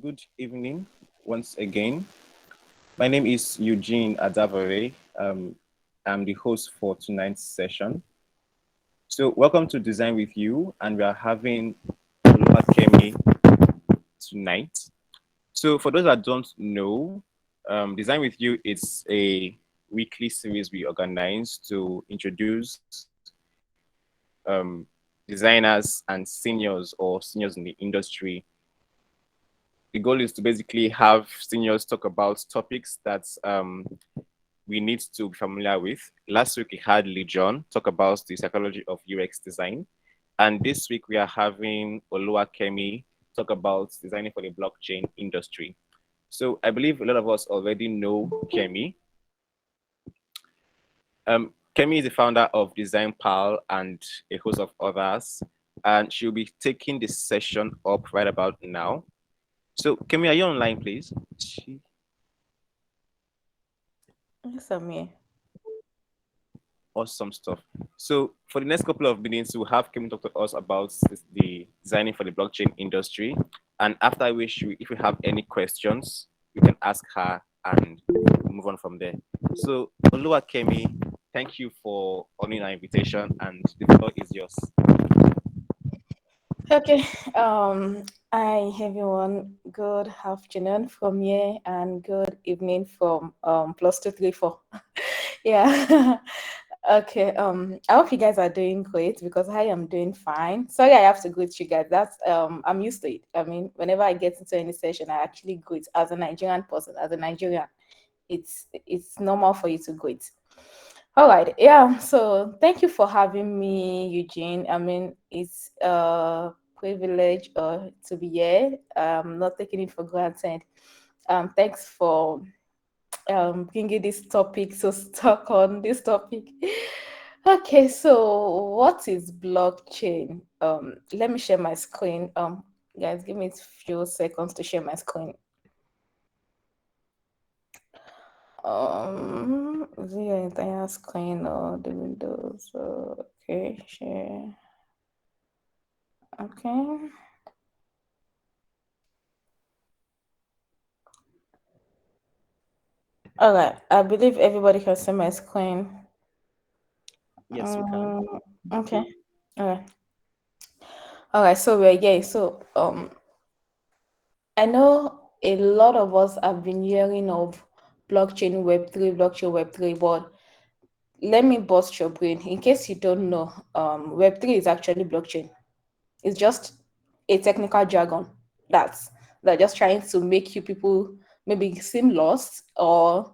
Good evening once again. My name is Eugene Adavare. I'm the host for tonight's session. So, welcome to Design with You, and we are having Oluwakemi tonight. So, for those that don't know, Design with You is a weekly series we organize to introduce designers and seniors or seniors in the industry. The goal is to basically have seniors talk about topics that we need to be familiar with. Last week we had Legion talk about the psychology of UX design, and this week we are having Oluwakemi talk about designing for the blockchain industry. So I believe a lot of us already know Kemi. Kemi is the founder of designpal and a host of others, and she'll be taking this session up right about now. So Kemi, are you online, please? Yes, I'm here. Awesome stuff. So for the next couple of minutes, we'll have Kim talk to us about the designing for the blockchain industry. And after which, if we have any questions, we can ask her and move on from there. So Olua Kemi, thank you for honoring our invitation, and the floor is yours. Okay. Hi everyone. Good afternoon from here and good evening from +234. Yeah. Okay. I hope you guys are doing great because I am doing fine. Sorry, I have to greet you guys. That's I'm used to it. I mean, whenever I get into any session, I actually greet as a Nigerian person, as a Nigerian. It's normal for you to greet. All right. Yeah. So thank you for having me, Eugene. I mean, it's a privilege to be here. Not taking it for granted. Thanks for bringing this topic. So stuck on this topic. Okay. So what is blockchain? Let me share my screen. Guys, give me a few seconds to share my screen. Is it your entire screen or the windows? Okay, share. Okay. All right. I believe everybody can see my screen. Yes, we can. Um, okay. All right. All right. So we're here. So I know a lot of us have been hearing of blockchain Web3, but let me bust your brain. In case you don't know, Web3 is actually blockchain. It's just a technical jargon that's they're just trying to make you people maybe seem lost or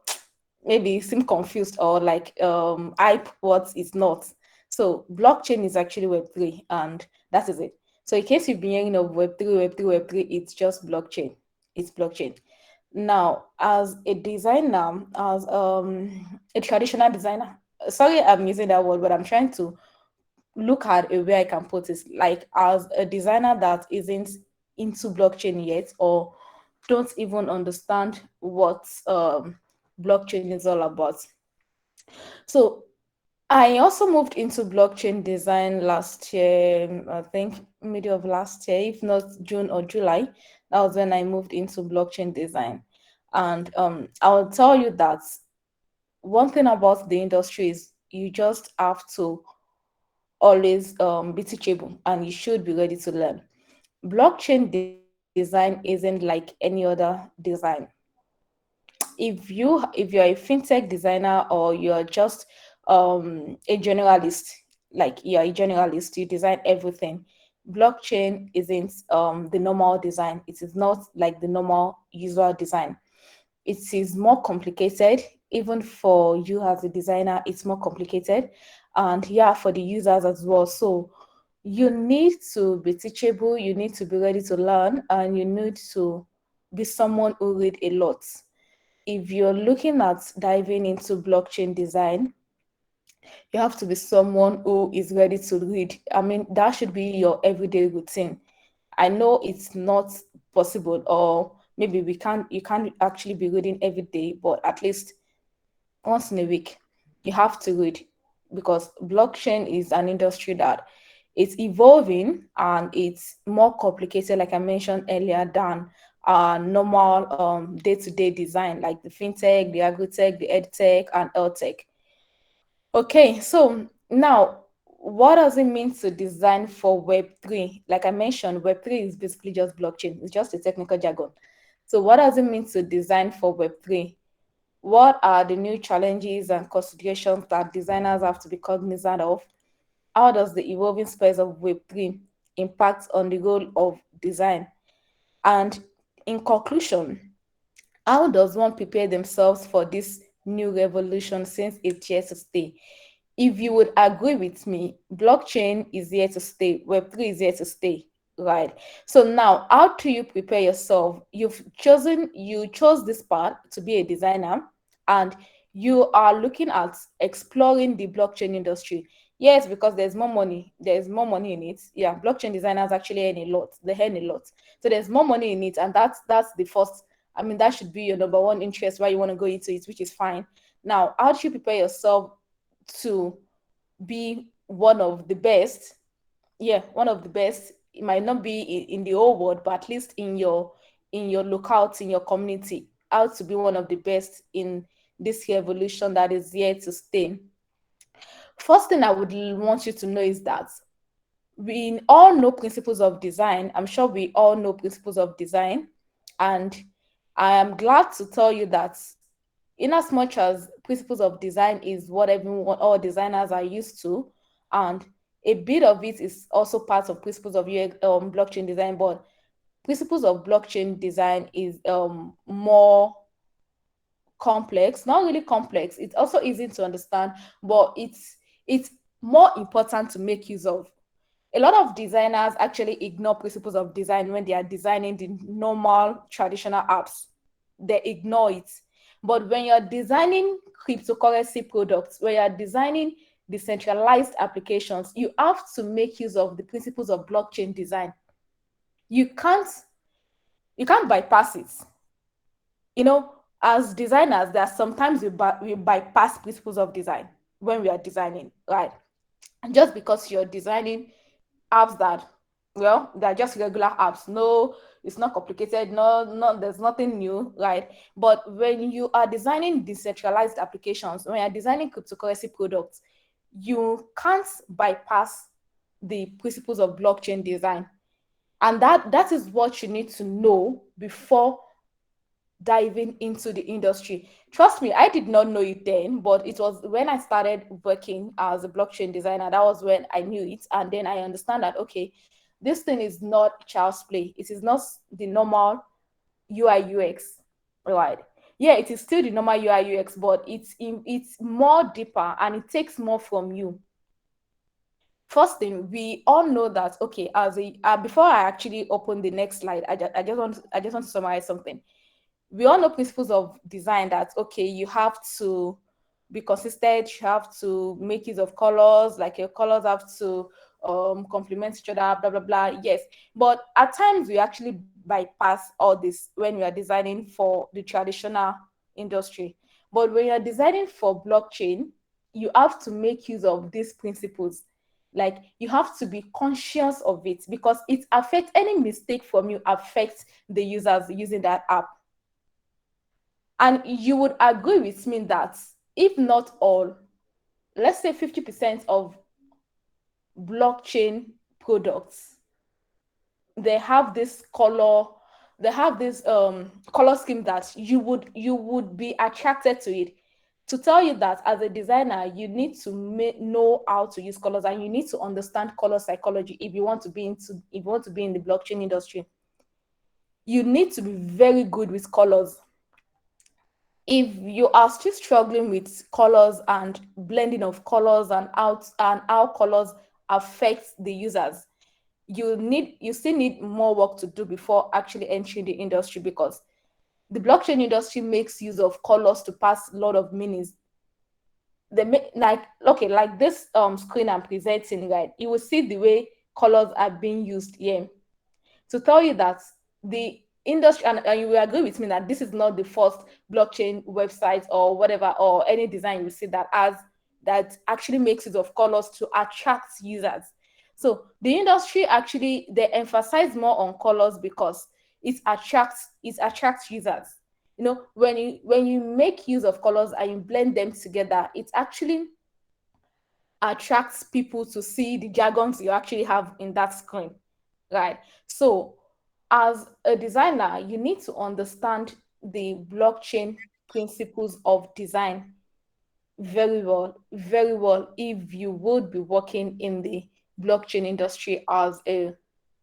maybe seem confused or like hype what it's not. So blockchain is actually Web3 and that is it. So in case you've been hearing of Web3, it's just blockchain. It's blockchain. Now, as a designer, as a traditional designer, sorry I'm using that word, but I'm trying to look at a way I can put it, like as a designer that isn't into blockchain yet or don't even understand what blockchain is all about. So I also moved into blockchain design last year, I think middle of last year, if not June or July. That was when I moved into blockchain design. And I'll tell you that one thing about the industry is you just have to always be teachable and you should be ready to learn. Blockchain design isn't like any other design. If you're a fintech designer or you're just a generalist, like you're a generalist, you design everything. Blockchain isn't the normal design. It is not like the normal usual design. It is more complicated. Even for you as a designer, it's more complicated, and yeah, for the users as well. So you need to be teachable, you need to be ready to learn, and you need to be someone who read a lot. If you're looking at diving into blockchain design, you have to be someone who is ready to read. I mean, that should be your everyday routine. I know it's not possible, or maybe you can't actually be reading every day, but at least once in a week, you have to read because blockchain is an industry that it's evolving and it's more complicated, like I mentioned earlier, than normal day-to-day design, like the fintech, the agri-tech, the edtech, and health-tech. Okay, so now what does it mean to design for Web3? Like I mentioned, Web3 is basically just blockchain. It's just a technical jargon. So what does it mean to design for Web3? What are the new challenges and considerations that designers have to be cognizant of? How does the evolving space of Web3 impact on the role of design? And in conclusion, how does one prepare themselves for this new revolution since it's here to stay? If you would agree with me, blockchain is here to stay, Web3 is here to stay, right? So now, how do you prepare yourself? You chose this path to be a designer, and you are looking at exploring the blockchain industry. Yes, because there's more money in it. Yeah, blockchain designers actually earn a lot. They earn a lot. So there's more money in it, and that's the first. I mean, that should be your number one interest why you want to go into it, which is fine. Now, how do you prepare yourself to be one of the best? Yeah, one of the best. It might not be in the whole world, but at least in your locality, in your community, how to be one of the best in this revolution that is here to stay. First thing I would want you to know is that we all know principles of design. I'm sure we all know principles of design. And I am glad to tell you that in as much as principles of design is what everyone, all designers are used to, and a bit of it is also part of principles of blockchain design, but principles of blockchain design is more complex, not really complex. It's also easy to understand, but it's more important to make use of. A lot of designers actually ignore principles of design when they are designing the normal traditional apps. They ignore it. But when you're designing cryptocurrency products, when you're designing decentralized applications, you have to make use of the principles of blockchain design. You can't you can't bypass it. You know, as designers, there are sometimes we bypass principles of design when we are designing, right? And just because you're designing apps that, well, they're just regular apps. No, it's not complicated. No, there's nothing new, right? But when you are designing decentralized applications, when you're designing cryptocurrency products, you can't bypass the principles of blockchain design. And that is what you need to know before diving into the industry. Trust me, I did not know it then, but it was when I started working as a blockchain designer, that was when I knew it. And then I understand that, okay, this thing is not child's play. It is not the normal UI UX, right? Yeah, it is still the normal UI UX, but it's more deeper and it takes more from you. First thing, we all know that, okay, as a before I actually open the next slide, I just want to summarize something. We all know principles of design that, okay, you have to be consistent, you have to make use of colors, like your colors have to complement each other, blah blah blah. Yes, but at times we actually bypass all this when we are designing for the traditional industry. But when you're designing for blockchain, you have to make use of these principles. Like, you have to be conscious of it because it affects, any mistake from you affects the users using that app. And you would agree with me that if not all, let's say 50% of blockchain products, they have this color, they have this color scheme that you would be attracted to it. To tell you that as a designer, you need to know how to use colors, and you need to understand color psychology if you want to be in the blockchain industry. You need to be very good with colors. If you are still struggling with colors and blending of colors and how colors affect the users, you still need more work to do before actually entering the industry, because the blockchain industry makes use of colors to pass a lot of meanings. They make, like, okay, like this screen I'm presenting, right? You will see the way colors are being used here to tell you that the industry, and you will agree with me that this is not the first blockchain website or whatever, or any design you see that actually makes use of colors to attract users. So the industry actually, they emphasize more on colors because it attracts users. When you make use of colors and you blend them together, it actually attracts people to see the jargons you actually have in that screen, right? So, as a designer, you need to understand the blockchain principles of design very well if you would be working in the blockchain industry as a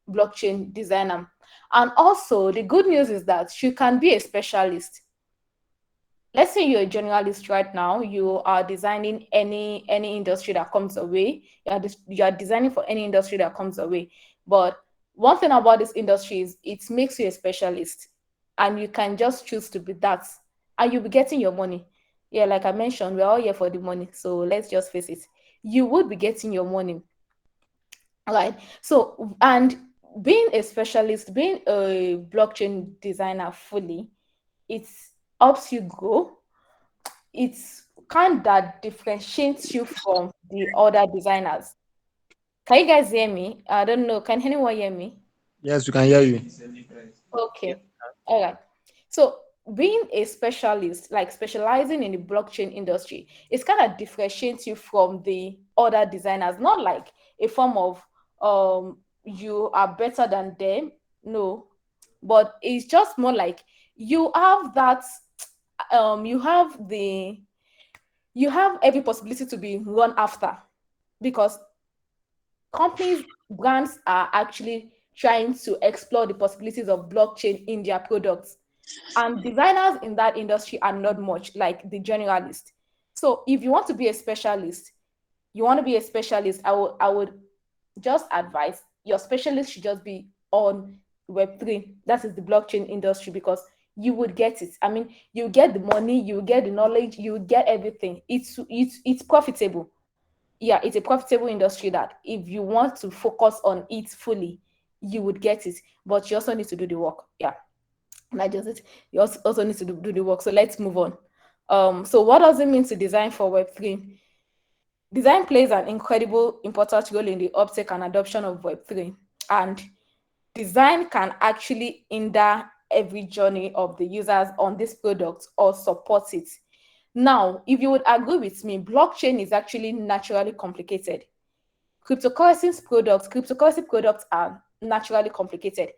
blockchain designer. And also, the good news is that you can be a specialist. Let's say you're a generalist right now, you are designing any industry that comes away. You are designing for any industry that comes away. But one thing about this industry is it makes you a specialist, and you can just choose to be that, and you'll be getting your money. Yeah, like I mentioned, we're all here for the money, so let's just face it. You would be getting your money, right? So, and being a specialist, being a blockchain designer fully, it helps you grow. It's kind that differentiates you from the other designers. Can you guys hear me? I don't know. Can anyone hear me? Yes, we can hear you. Yeah. Okay. All right. So being a specialist, like specializing in the blockchain industry, it's kind of differentiates you from the other designers. Not like a form of you are better than them. No. But it's just more like you have that you have the you have every possibility to be run after, because companies, brands are actually trying to explore the possibilities of blockchain in their products. And designers in that industry are not much like the generalist. So if you want to be a specialist, I would just advise your specialist should just be on Web3. That is the blockchain industry, because you would get it. I mean, you get the money, you get the knowledge, you get everything. It's profitable. Yeah, it's a profitable industry that if you want to focus on it fully, you would get it. But you also need to do the work. Yeah, not just it. You also need to do the work. So let's move on. So what does it mean to design for Web3? Design plays an incredible important role in the uptake and adoption of Web3. And design can actually hinder every journey of the users on this product or support it. Now, if you would agree with me, blockchain is actually naturally complicated. Cryptocurrency products are naturally complicated.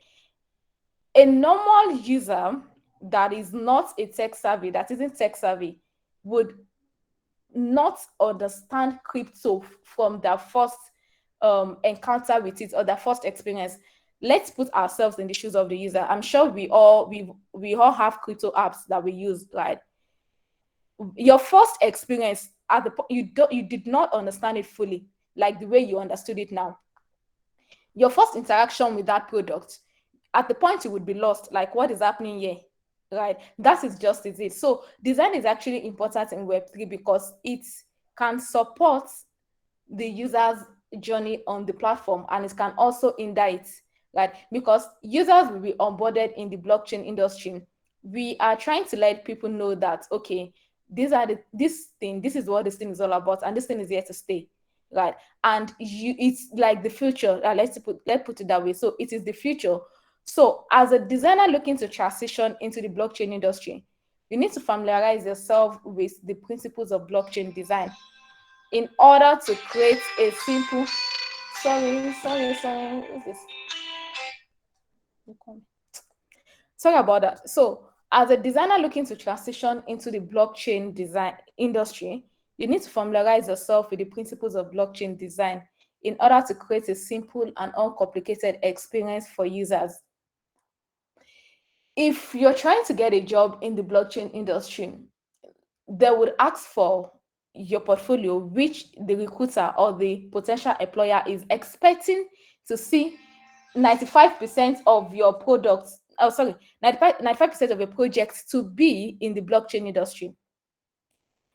A normal user that is not a tech savvy, that isn't tech savvy, would not understand crypto from their first encounter with it or their first experience. Let's put ourselves in the shoes of the user. I'm sure we all have crypto apps that we use, right? Your first experience at you did not understand it fully, like the way you understood it now. Your first interaction with that product, at the point you would be lost, like what is happening here, right? That is just it. So design is actually important in Web3 because it can support the user's journey on the platform, and it can also hinder it, right? Because users will be onboarded in the blockchain industry. We are trying to let people know that, okay, this is what this thing is all about, and this thing is here to stay, right? And it's like the future. Let's put it that way. So it is the future. So as a designer looking to transition into the blockchain industry, you need to familiarize yourself with the principles of blockchain design in order to create a simple. Sorry, what's this? Sorry about that. So as a designer looking to transition into the blockchain design industry, you need to familiarize yourself with the principles of blockchain design in order to create a simple and uncomplicated experience for users. If you're trying to get a job in the blockchain industry, they would ask for your portfolio, which the recruiter or the potential employer is expecting to see 95% of your products, oh sorry, 95% of your projects to be in the blockchain industry.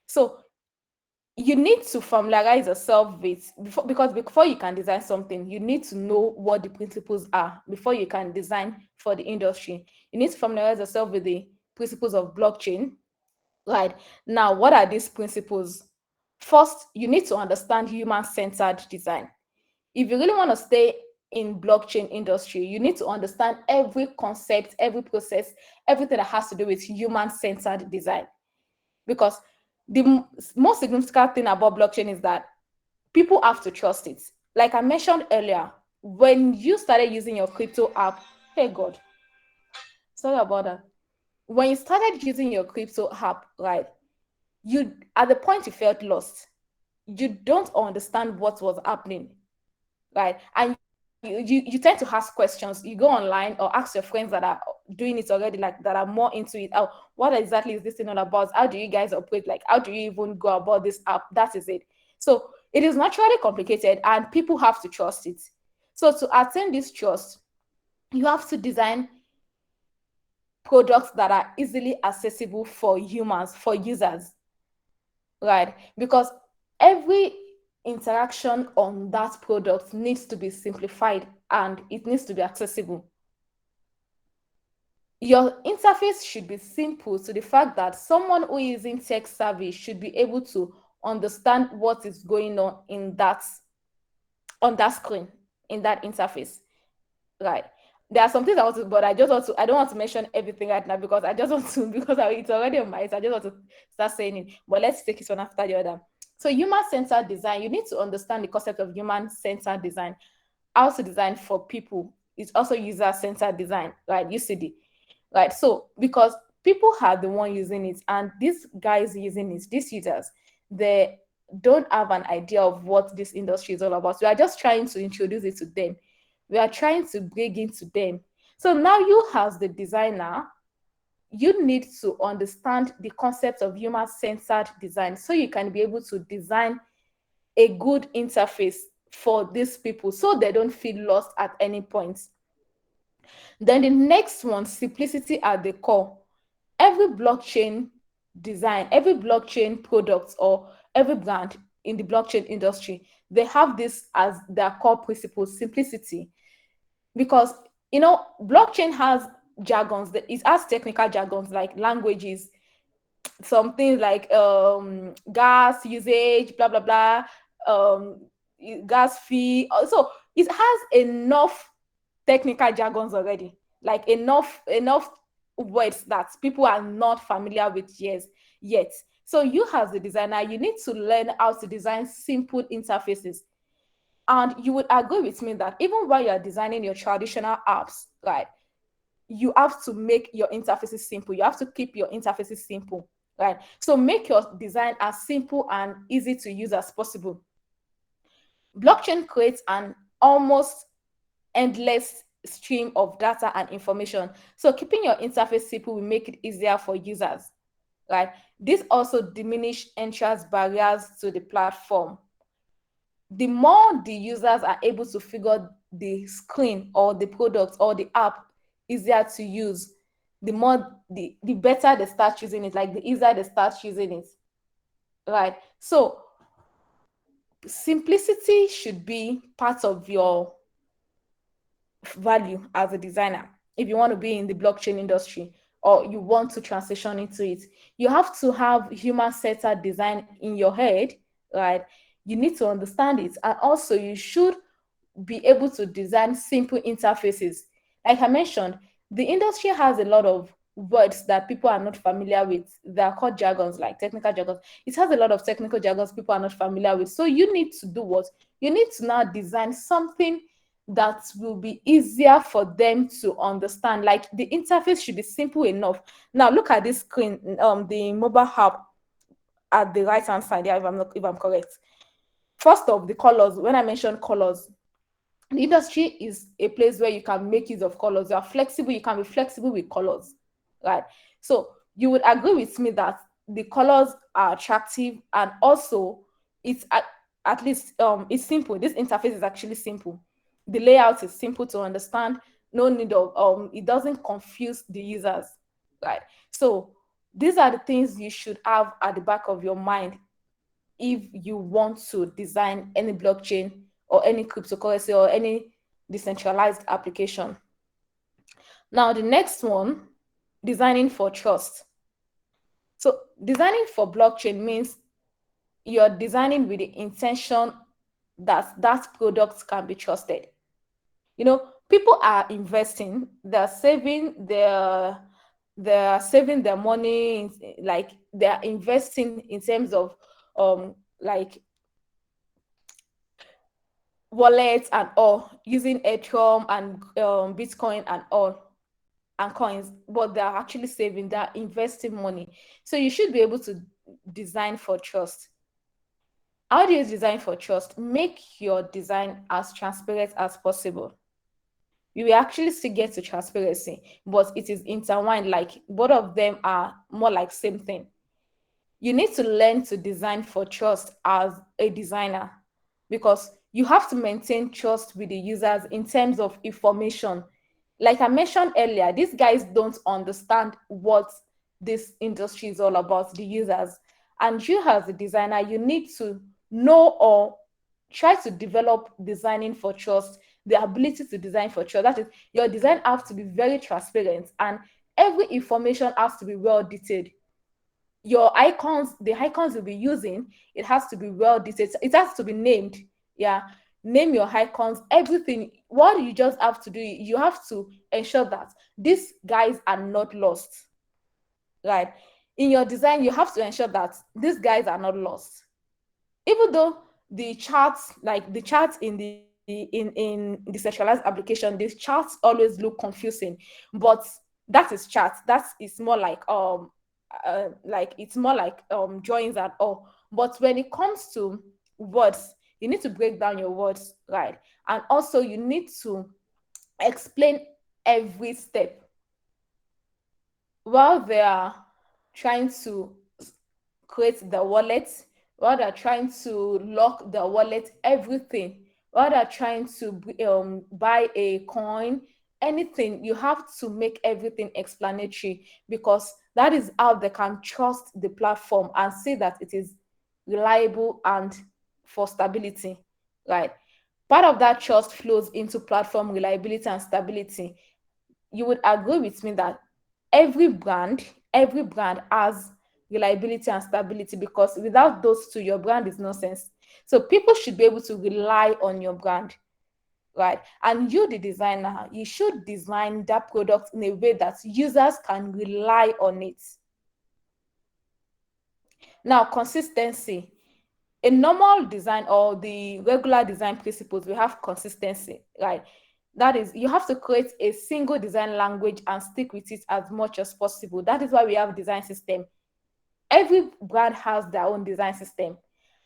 So you need to familiarize yourself with because before you can design something, you need to know what the principles are before you can design for the industry. You need to familiarize yourself with the principles of blockchain. Right. Now, what are these principles? First, you need to understand human-centered design. If you really want to stay in blockchain industry, you need to understand every concept, every process, everything that has to do with human-centered design. Because the most significant thing about blockchain is that people have to trust it. Like I mentioned earlier, when you started using your crypto app, hey God, sorry about that. When you started using your crypto app, right, you at the point you felt lost, you don't understand what was happening, right? And you tend to ask questions. You go online or ask your friends that are doing it already, like that are more into it. Oh, what exactly is this thing all about? How do you guys operate? Like, how do you even go about this app? That is it. So it is naturally complicated and people have to trust it. So to attain this trust, you have to design products that are easily accessible for humans, for users, right? Because every interaction on that product needs to be simplified and it needs to be accessible. Your interface should be simple to the fact that someone who is in tech savvy should be able to understand what is going on that screen, in that interface, right? There are some things I want to, but I don't want to mention everything right now because I just want to, because it's already on my, so I just want to start saying it. But let's take it one after the other. So human-centered design, you need to understand the concept of human-centered design. How to design for people is also user-centered design, right? UCD, right? So because people are the one using it, and these guys using it, these users, they don't have an idea of what this industry is all about. We are just trying to introduce it to them. We are trying to break into them. So now you, as the designer, you need to understand the concept of human-centered design so you can be able to design a good interface for these people so they don't feel lost at any point. Then the next one, simplicity at the core. Every blockchain design, every blockchain product, or every brand in the blockchain industry, they have this as their core principle: simplicity. Because blockchain has jargons, that it has technical jargons like languages, some things like gas usage, blah blah blah, um gas fee. So it has enough technical jargons already, like enough words that people are not familiar with yet. So you, as the designer, you need to learn how to design simple interfaces. And you would agree with me that even while you're designing your traditional apps, right, you have to make your interfaces simple. You have to keep your interfaces simple, right? So make your design as simple and easy to use as possible. Blockchain creates an almost endless stream of data and information. So keeping your interface simple will make it easier for users, right? This also diminish entrance barriers to the platform. The more the users are able to figure the screen or the product or the app easier to use, the better they start using it, like the easier they start using it, right? So simplicity should be part of your value as a designer. If you want to be in the blockchain industry or you want to transition into it, you have to have human-centered design in your head, right? You need to understand it, and also you should be able to design simple interfaces. Like I mentioned, the industry has a lot of words that people are not familiar with. They are called jargons, like technical jargons. It has a lot of technical jargons people are not familiar with. So you need to do what? You need to now design something that will be easier for them to understand. Like the interface should be simple enough. Now look at this screen, the mobile app at the right hand side. Yeah, if I'm correct. First off, the colors. When I mentioned colors, the industry is a place where you can make use of colors. You are flexible. You can be flexible with colors, right? So you would agree with me that the colors are attractive, and also it's at least it's simple. This interface is actually simple. The layout is simple to understand. No need of it doesn't confuse the users, right? So these are the things you should have at the back of your mind if you want to design any blockchain or any cryptocurrency or any decentralized application. Now, the next one, designing for trust. So designing for blockchain means you're designing with the intention that that product can be trusted. People are investing, they're saving their money, like they're investing in terms of like wallets and all, using Ethereum and Bitcoin and all, and coins, but they're actually saving, they're investing money. So you should be able to design for trust. How do you design for trust? Make your design as transparent as possible. You will actually still get to transparency, but it is intertwined, like both of them are more like same thing. You need to learn to design for trust as a designer, because you have to maintain trust with the users in terms of information. Like I mentioned earlier, these guys don't understand what this industry is all about, the users. And you, as a designer, you need to know or try to develop designing for trust, the ability to design for trust. That is, your design has to be very transparent, and every information has to be well detailed. Your icons, the icons you'll be using, it has to be well detailed, it has to be named. Yeah, name your icons, everything. What you just have to do, you have to ensure that these guys are not lost, right? In your design, you have to ensure that these guys are not lost. Even though the charts, like the charts in the centralized application, these charts always look confusing, but that is charts, that is more like it's more like drawings and all. But when it comes to words, you need to break down your words, right? And also you need to explain every step while they are trying to create the wallet, while they're trying to lock the wallet, everything, while they're trying to buy a coin, anything, you have to make everything explanatory, because that is how they can trust the platform and see that it is reliable and for stability, right? Part of that trust flows into platform reliability and stability. You would agree with me that every brand has reliability and stability, because without those two, your brand is nonsense. So people should be able to rely on your brand, right? And you, the designer, you should design that product in a way that users can rely on it. Now, consistency. A normal design, or the regular design principles, we have consistency, right? That is, you have to create a single design language and stick with it as much as possible. That is why we have design system. Every brand has their own design system,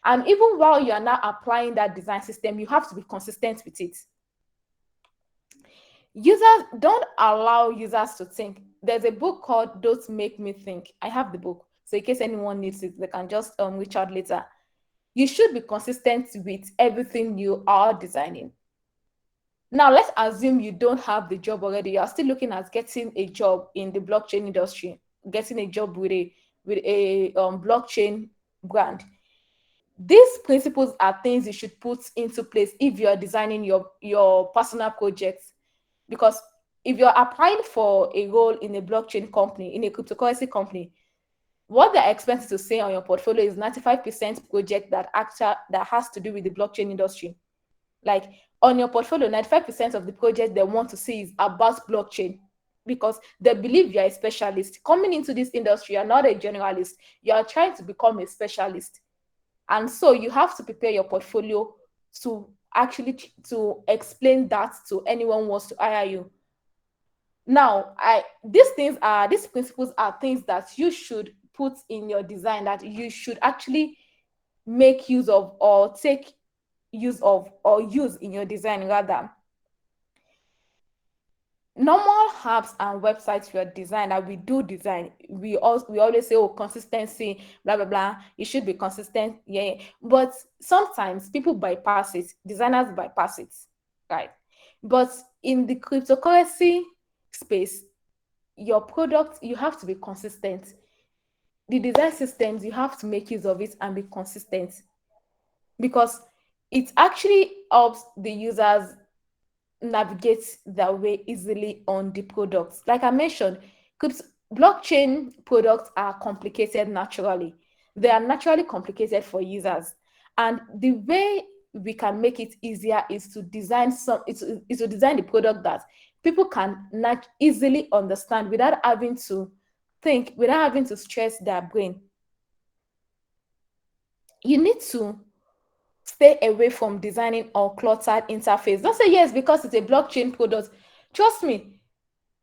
and even while you are now applying that design system, you have to be consistent with it. Users, don't allow users to think. There's a book called Don't Make Me Think. I have the book, so in case anyone needs it, they can just reach out later. You should be consistent with everything you are designing. Now, let's assume you don't have the job already. You are still looking at getting a job in the blockchain industry, getting a job with a blockchain brand. These principles are things you should put into place if you are designing your personal projects. Because if you're applying for a role in a blockchain company, in a cryptocurrency company, what they're expecting to say on your portfolio is 95% project that has to do with the blockchain industry. Like, on your portfolio, 95% of the project they want to see is about blockchain, because they believe you're a specialist. Coming into this industry, you're not a generalist, you are trying to become a specialist. And so you have to prepare your portfolio to actually to explain that to anyone who wants to hire you. Now, these principles are things that you should put in your design, that you should actually make use of, or take use of, or use in your design rather. Normal apps and websites we are design, that we do design, we always say, oh, consistency, blah blah blah, it should be consistent, yeah. But sometimes people bypass it, designers bypass it, right? But in the cryptocurrency space, your product, you have to be consistent. The design systems, you have to make use of it and be consistent, because it actually helps the users navigate their way easily on the products. Like I mentioned, blockchain products are complicated naturally. They are naturally complicated for users. And the way we can make it easier is to design is to design the product that people can not easily understand without having to think, without having to stress their brain. You need to stay away from designing uncluttered interface. Don't say yes because it's a blockchain product. Trust me,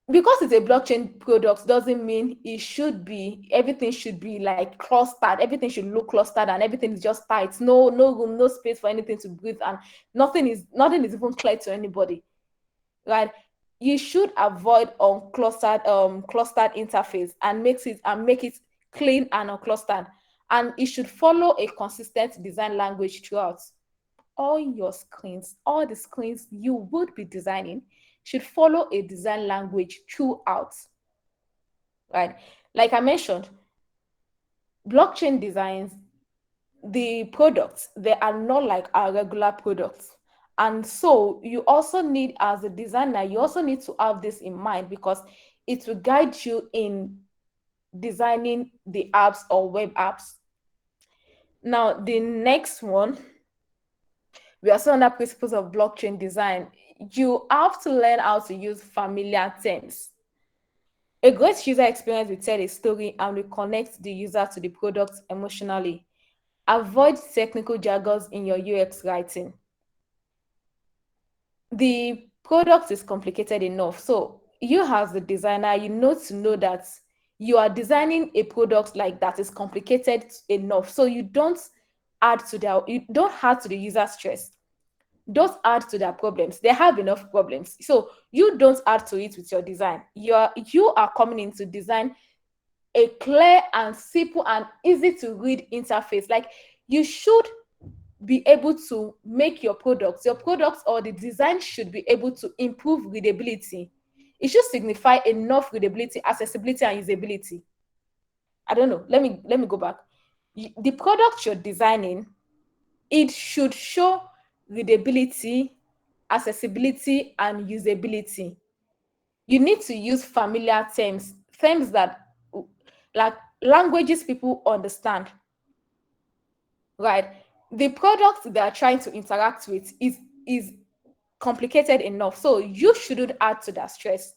because it's a blockchain product doesn't mean it should be, everything should be like clustered, everything should look clustered and everything is just tight, no room, no space for anything to breathe, and nothing is even clear to anybody, right? You should avoid unclustered clustered interface and make it clean and unclustered, and it should follow a consistent design language throughout. All the screens you would be designing should follow a design language throughout, right? Like I mentioned, blockchain designs, the products, they are not like our regular products. And so you also need, as a designer, you also need to have this in mind because it will guide you in designing the apps or web apps. Now, the next one, we are still under principles of blockchain design. You have to learn how to use familiar terms. A great user experience will tell a story and will connect the user to the product emotionally. Avoid technical jargons in your UX writing. The product is complicated enough. So you as the designer, you know to know that you are designing a product like that is complicated enough. So you don't add to the user stress. Don't add to their problems. They have enough problems. So you don't add to it with your design. You are coming in to design a clear and simple and easy to read interface. Like, you should be able to make your products or the design should be able to improve readability. It should signify enough readability, accessibility, and usability. I don't know. Let me go back. The product you're designing, it should show readability, accessibility, and usability. You need to use familiar terms that, like, languages people understand, right? The product they are trying to interact with is complicated enough, so you shouldn't add to that stress.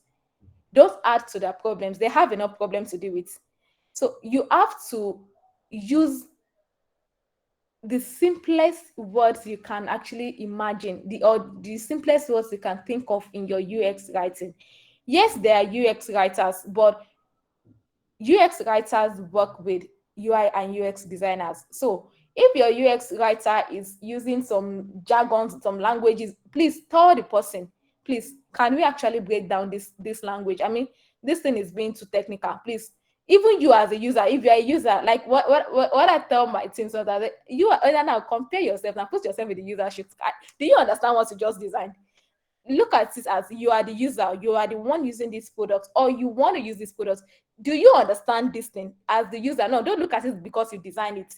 Don't add to their problems. They have enough problems to deal with. So you have to use the simplest words you can actually imagine, the simplest words you can think of in your UX writing. Yes, there are UX writers, but UX writers work with UI and UX designers. So if your UX writer is using some jargons, some languages, please tell the person, please, can we actually break down this language? I mean, this thing is being too technical. Please, even you as a user, if you're a user, like what I tell my team, so that you are now, compare yourself and put yourself in the user shoes. Do you understand what you just designed? Look at it as you are the user, you are the one using this product, or you want to use this product. Do you understand this thing as the user? No, don't look at it because you designed it.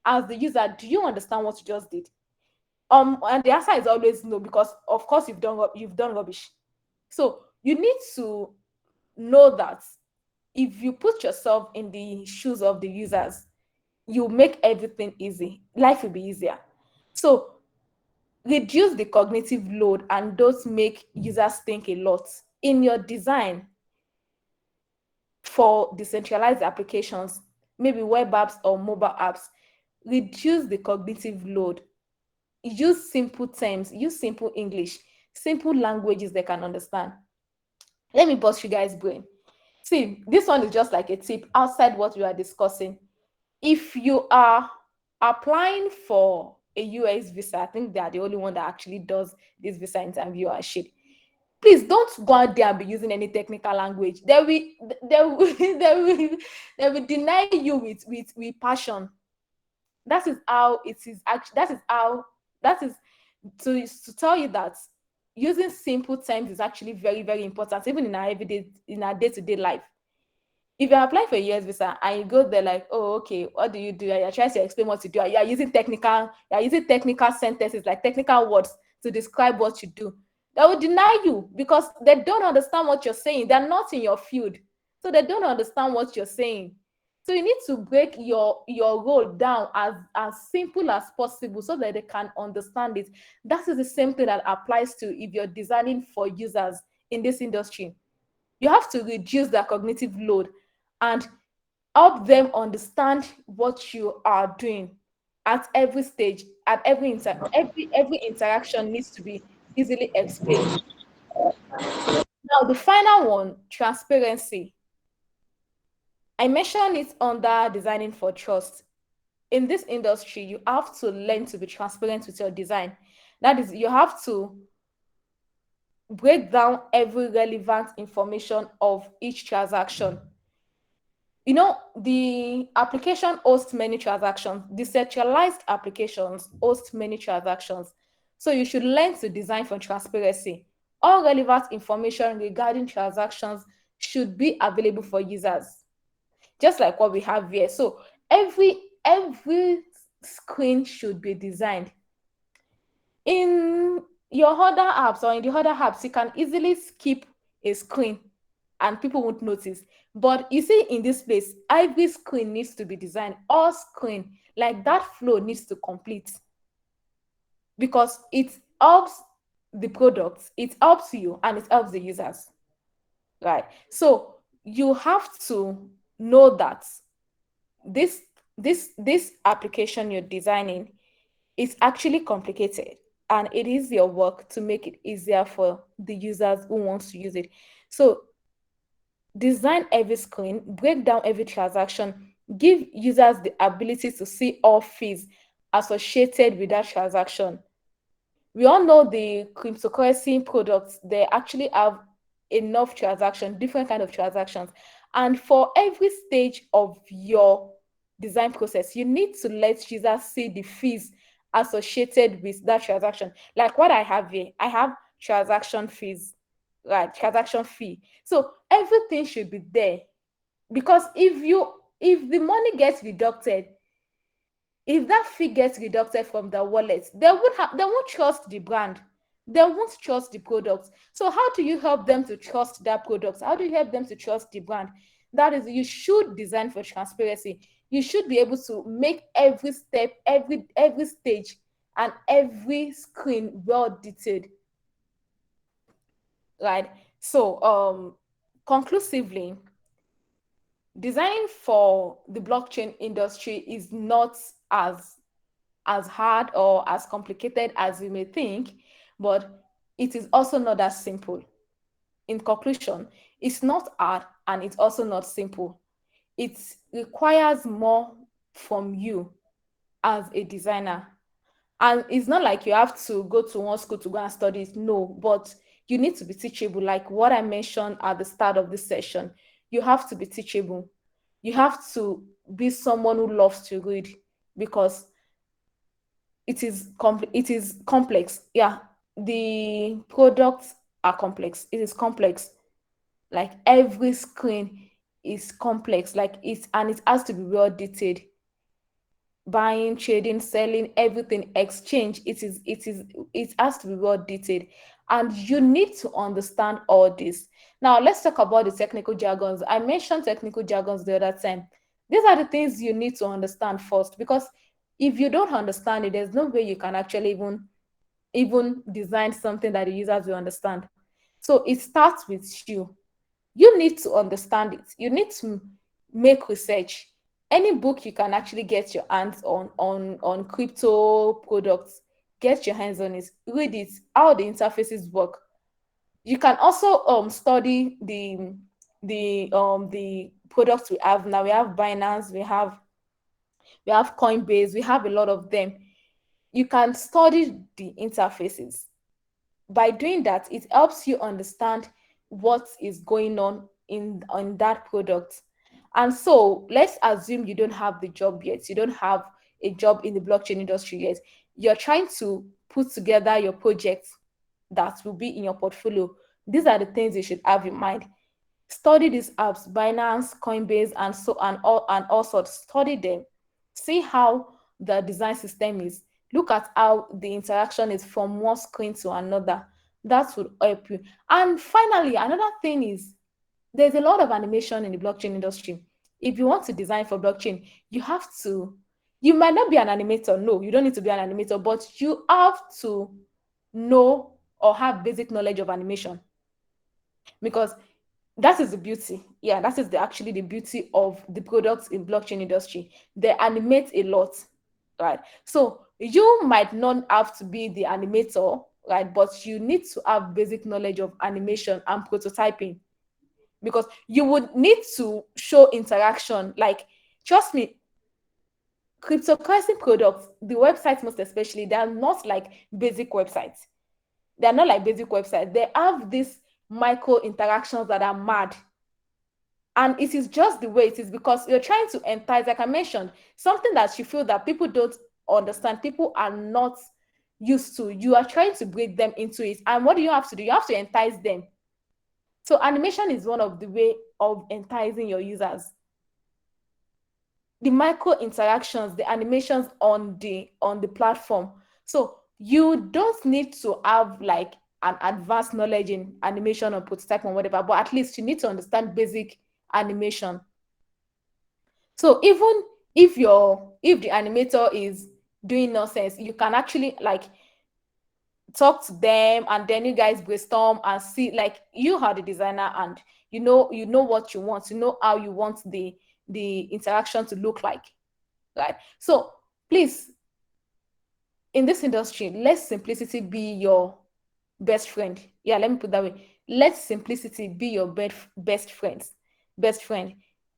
As the user, do you understand what you just did? And the answer is always no, because of course you've done rubbish. So you need to know that if you put yourself in the shoes of the users, you make everything easy. Life will be easier. So reduce the cognitive load and don't make users think a lot in your design. For decentralized applications, maybe web apps or mobile apps, reduce the cognitive load. Use simple terms, use simple English, simple languages they can understand. Let me bust you guys' brain. See, this one is just like a tip outside what we are discussing. If you are applying for a US visa, I think they are the only one that actually does this visa interview and shit. Please don't go out there and be using any technical language. They will deny you with passion. That is how it is actually. That is to tell you that using simple terms is actually very, very important, even in our everyday, in our day-to-day life. If you're applying for a US visa and you go there like, oh, okay, what do? You're trying to explain what you do. You're using technical sentences, like technical words to describe what you do. They will deny you because they don't understand what you're saying. They're not in your field. So they don't understand what you're saying. So you need to break your role down as simple as possible so that they can understand it. That is the same thing that applies to if you're designing for users in this industry. You have to reduce their cognitive load and help them understand what you are doing at every stage. At every interaction needs to be easily explained. Now the final one, transparency. I mentioned it under designing for trust. In this industry, you have to learn to be transparent with your design. That is, you have to break down every relevant information of each transaction. You know, the application hosts many transactions. Decentralized applications host many transactions. So you should learn to design for transparency. All relevant information regarding transactions should be available for users, just like what we have here. So every screen should be designed. In your other apps or in the other apps, you can easily skip a screen and people won't notice. But you see, in this place, every screen needs to be designed. All screen, like that flow needs to complete because it helps the products, it helps you, and it helps the users. Right. So you have to know that this this application you're designing is actually complicated, and it is your work to make it easier for the users who wants to use it. So design every screen, break down every transaction, give users the ability to see all fees associated with that transaction. We all know the cryptocurrency products, they actually have enough transaction, different kind of transactions. And for every stage of your design process, you need to let users see the fees associated with that transaction. Like what I have here, I have transaction fees, right? Transaction fee. So everything should be there, because if the money gets deducted, if that fee gets deducted from the wallet, they won't trust the brand, they won't trust the product. So how do you help them to trust that product? How do you help them to trust the brand? That is, you should design for transparency. You should be able to make every step, every stage, and every screen well detailed, right? So conclusively, designing for the blockchain industry is not as hard or as complicated as you may think, but it is also not that simple. In conclusion, it's not hard and it's also not simple. It requires more from you as a designer. And it's not like you have to go to one school to go and study it, no, but you need to be teachable. Like what I mentioned at the start of this session, you have to be teachable. You have to be someone who loves to read, because it is complex. Yeah, the products are complex. It is complex. Like every screen is complex. Like it has to be well detailed. Buying, trading, selling, everything, exchange. It has to be well detailed, and you need to understand all this. Now let's talk about the technical jargons. I mentioned technical jargons the other time. These are the things you need to understand first, because if you don't understand it, there's no way you can actually even design something that the users will understand. So it starts with you. You need to understand it. You need to make research. Any book you can actually get your hands on crypto products, get your hands on it, read it, how the interfaces work. You can also study the products we have now. We have Binance, we have Coinbase, we have a lot of them. You can study the interfaces. By doing that, it helps you understand what is going on that product. And so let's assume you don't have the job yet, you don't have a job in the blockchain industry yet. You're trying to put together your project that will be in your portfolio. These are the things you should have in mind. Study these apps, Binance, Coinbase, and all sorts. Study them. See how the design system is. Look at how the interaction is from one screen to another. That would help you. And finally, another thing is, there's a lot of animation in the blockchain industry. if you want to design for blockchain, you might not be an animator. No, you don't need to be an animator, but you have to know or have basic knowledge of animation, because that is the beauty. Yeah, that is actually the beauty of the products in blockchain industry. They animate a lot, right? So you might not have to be the animator, right? But you need to have basic knowledge of animation and prototyping, because you would need to show interaction. Like, trust me, cryptocurrency products, the websites most especially, they are not like basic websites. They are not like basic websites. They have these micro interactions that are mad. And it is just the way it is, because you're trying to entice, like I mentioned, something that you feel that people don't understand, people are not used to. You are trying to bring them into it. And what do you have to do? You have to entice them. So animation is one of the way of enticing your users. The micro interactions, the animations on the platform. So you don't need to have like an advanced knowledge in animation or prototype or whatever, but at least you need to understand basic animation. So even if the animator is doing nonsense, you can actually like talk to them, and then you guys brainstorm and see, like, you are the designer, and you know what you want, you know how you want the interaction to look like, right? So please, in this industry, let simplicity be your best friend. Yeah, let me put that way. Let simplicity be your best friend.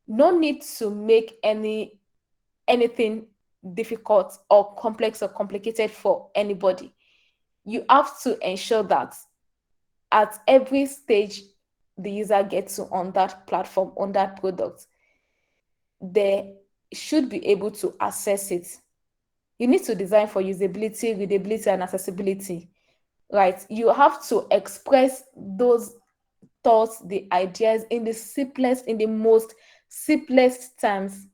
No need to make anything difficult or complex or complicated for anybody. You have to ensure that at every stage the user gets to on that platform, on that product, they should be able to access it. You need to design for usability, readability, and accessibility, right? You have to express those thoughts, the ideas in the most simplest terms,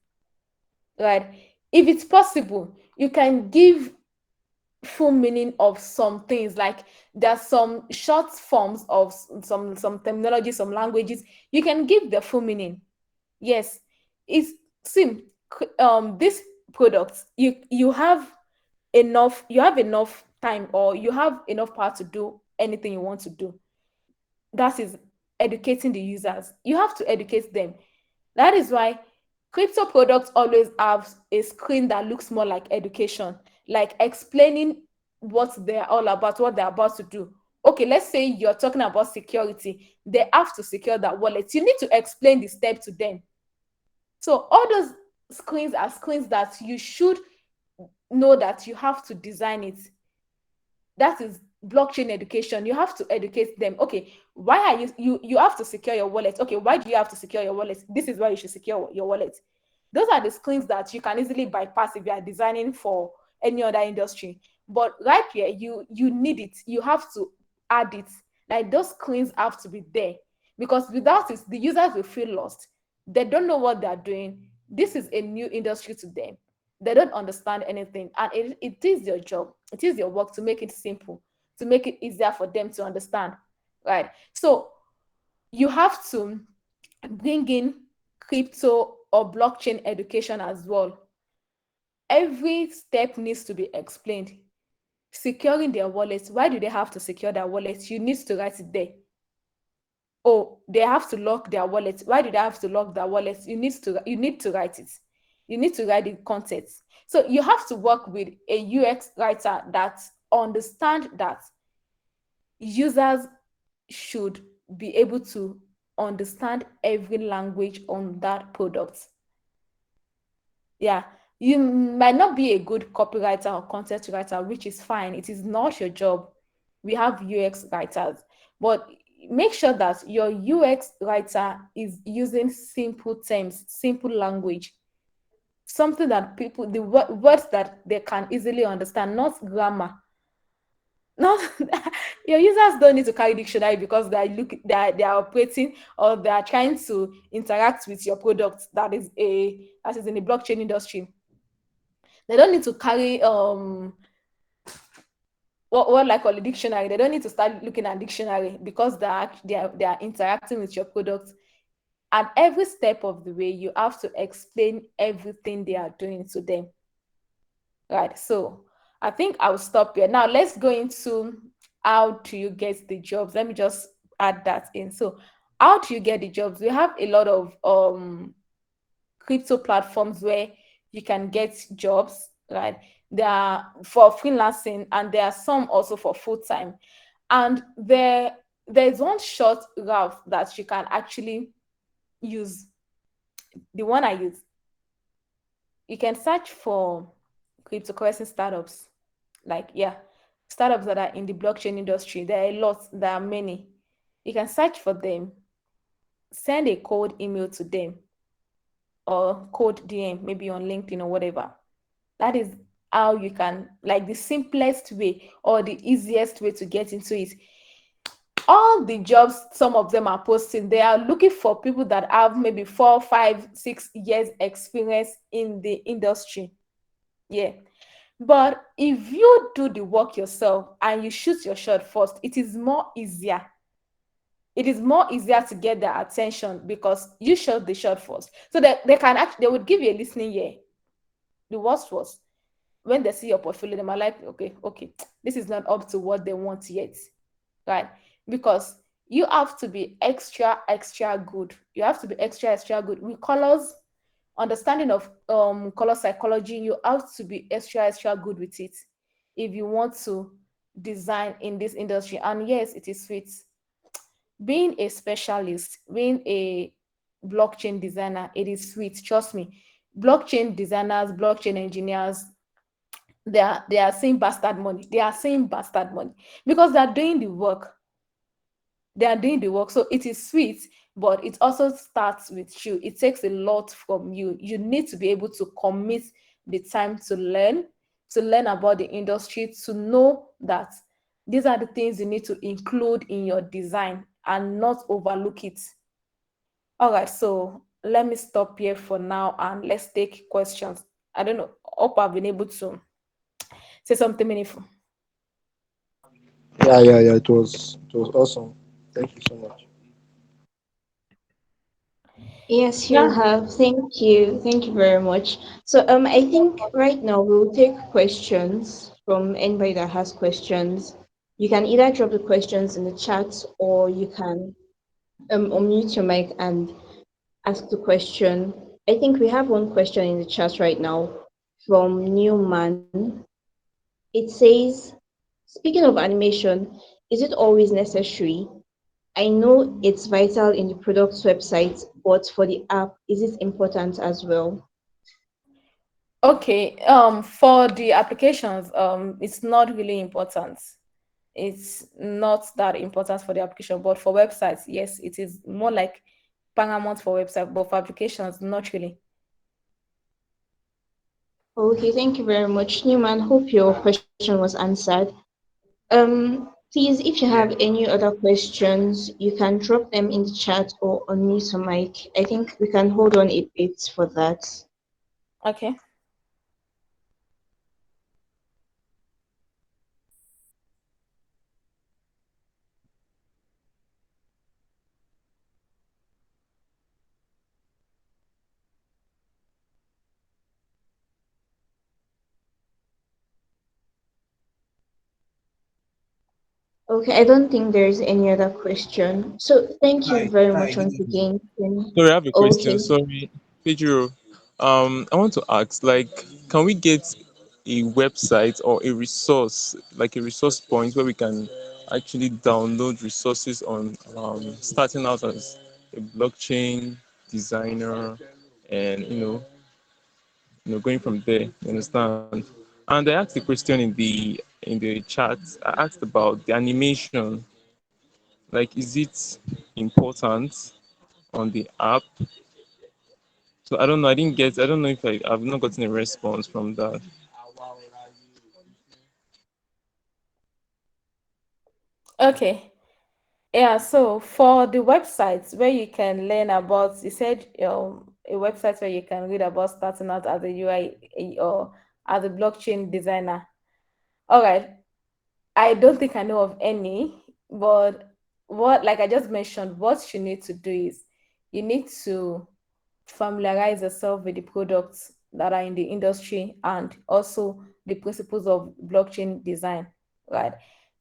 right? If it's possible, you can give full meaning of some things. Like, there's some short forms of some terminology, some languages. You can give the full meaning. Yes, it's see, this product, you have enough time, or you have enough power to do anything you want to do. That is educating the users. You have to educate them. That is why crypto products always have a screen that looks more like education, like explaining what they're all about, what they're about to do. Okay, let's say you're talking about security. They have to secure that wallet. You need to explain the step to them. So all those screens are screens that you should know that you have to design it. That is blockchain education. You have to educate them. Okay, why are you have to secure your wallet? Okay, why do you have to secure your wallet? This is why you should secure your wallet. Those are the screens that you can easily bypass if you are designing for any other industry. But right here, you need it. You have to add it. Like, those screens have to be there, because without it, the users will feel lost. They don't know what they're doing. This is a new industry to them. They don't understand anything, and it is your job, it is your work to make it simple, to make it easier for them to understand, right? So you have to bring in crypto or blockchain education as well. Every step needs to be explained. Securing their wallets, why do they have to secure their wallets? You need to write it there. Oh, they have to lock their wallets. Why do they have to lock their wallets? You need to write it. You need to write the contents. So you have to work with a UX writer that understand that users should be able to understand every language on that product. Yeah, you might not be a good copywriter or content writer, which is fine. It is not your job. We have UX writers, but make sure that your UX writer is using simple terms, simple language, something that words that they can easily understand, not grammar. Not your users don't need to carry dictionary because they are operating, or they are trying to interact with your product that is in the blockchain industry. They don't need to carry what like call a dictionary. They don't need to start looking at dictionary, because they are interacting with your product. And every step of the way, you have to explain everything they are doing to them. Right. So I think I'll stop here. Now let's go into how do you get the jobs. Let me just add that in. So how do you get the jobs? We have a lot of crypto platforms where you can get jobs, right? There are for freelancing and there are some also for full time. And there's one short route that you can actually use. The one I use, you can search for cryptocurrency startups. Like, yeah, startups that are in the blockchain industry. There are a lot, there are many. You can search for them, send a cold email to them, or code DM, maybe on LinkedIn or whatever. That is how you can, like, the simplest way or the easiest way to get into it. All the jobs some of them are posting, they are looking for people that have maybe 4, 5, 6 years experience in the industry. Yeah. But if you do the work yourself and you shoot your shot first, it is more easier to get their attention because you shot the shot first. So that they can actually, they would give you a listening ear. The worst was when they see your portfolio, they might like, okay, okay, this is not up to what they want yet, right? Because you have to be extra, extra good. You have to be extra, extra good with colors, understanding of color psychology. You have to be extra, extra good with it if you want to design in this industry. And yes, it is sweet. Being a specialist, being a blockchain designer, it is sweet. Trust me. Blockchain designers, blockchain engineers, they are seeing bastard money. They are seeing bastard money because they are doing the work. They are doing the work. So it is sweet, but it also starts with you. It takes a lot from you. You need to be able to commit the time to learn about the industry, to know that these are the things you need to include in your design and not overlook it. All right, so let me stop here for now and let's take questions. I don't know. Hope I've been able to say something meaningful. Yeah. It was awesome. Thank you so much. Yes, you Yeah. have. Thank you. Thank you very much. So, I think right now we'll take questions from anybody that has questions. You can either drop the questions in the chat or you can unmute your mic and ask the question. I think we have one question in the chat right now from Newman. It says, speaking of animation, is it always necessary? I know it's vital in the product's website, but for the app, is it important as well? Okay. For the applications, it's not really important. It's not that important for the application, but for websites, yes, it is more like paramount for website, but for applications, not really. Okay, thank you very much, Newman. Hope your question was answered. Please, if you have any other questions, you can drop them in the chat or unmute your mic. I think we can hold on a bit for that. Okay. Okay, I don't think there's any other question. So thank you Hi, very hi, much good once evening. again. Sorry, I have a question. Okay. Sorry, Pedro. I want to ask, like, can we get a website or a resource, like a resource point where we can actually download resources on starting out as a blockchain designer and going from there. You understand? And I asked a question in the chat. I asked about the animation. Like, is it important on the app? So I don't know. I didn't get. I don't know if I've not gotten a response from that. Okay. Yeah, so for the websites where you can learn about, you said a website where you can read about starting out as a UI or as a blockchain designer. All right, I don't think I know of any, but what, like I just mentioned, what you need to do is you need to familiarize yourself with the products that are in the industry and also the principles of blockchain design, right?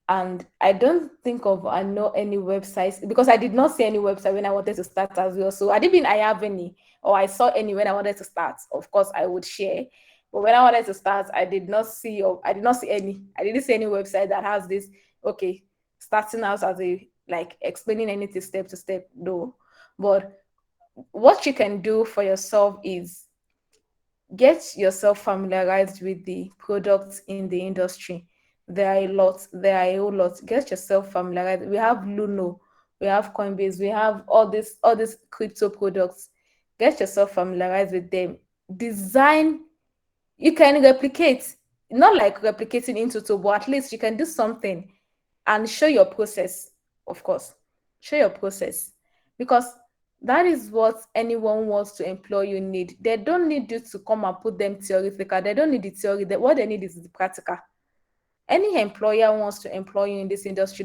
And I don't think of I know any websites because I did not see any website when I wanted to start as well. So I didn't mean I have any or I saw any when I wanted to start. Of course, I would share. But when I wanted to start, I did not see any. I didn't see any website that has this. Okay, starting out as a like explaining anything step to step. No, but what you can do for yourself is get yourself familiarized with the products in the industry. There are a lot, there are a whole lot. Get yourself familiarized. We have Luno, we have Coinbase, we have all these crypto products. Get yourself familiarized with them. Design, you can replicate, not like replicating into two, but at least you can do something and show your process, of course. Show your process. Because that is what anyone wants to employ you need. They don't need you to come and put them theoretical. They don't need the theory. What they need is the practical. Any employer wants to employ you in this industry,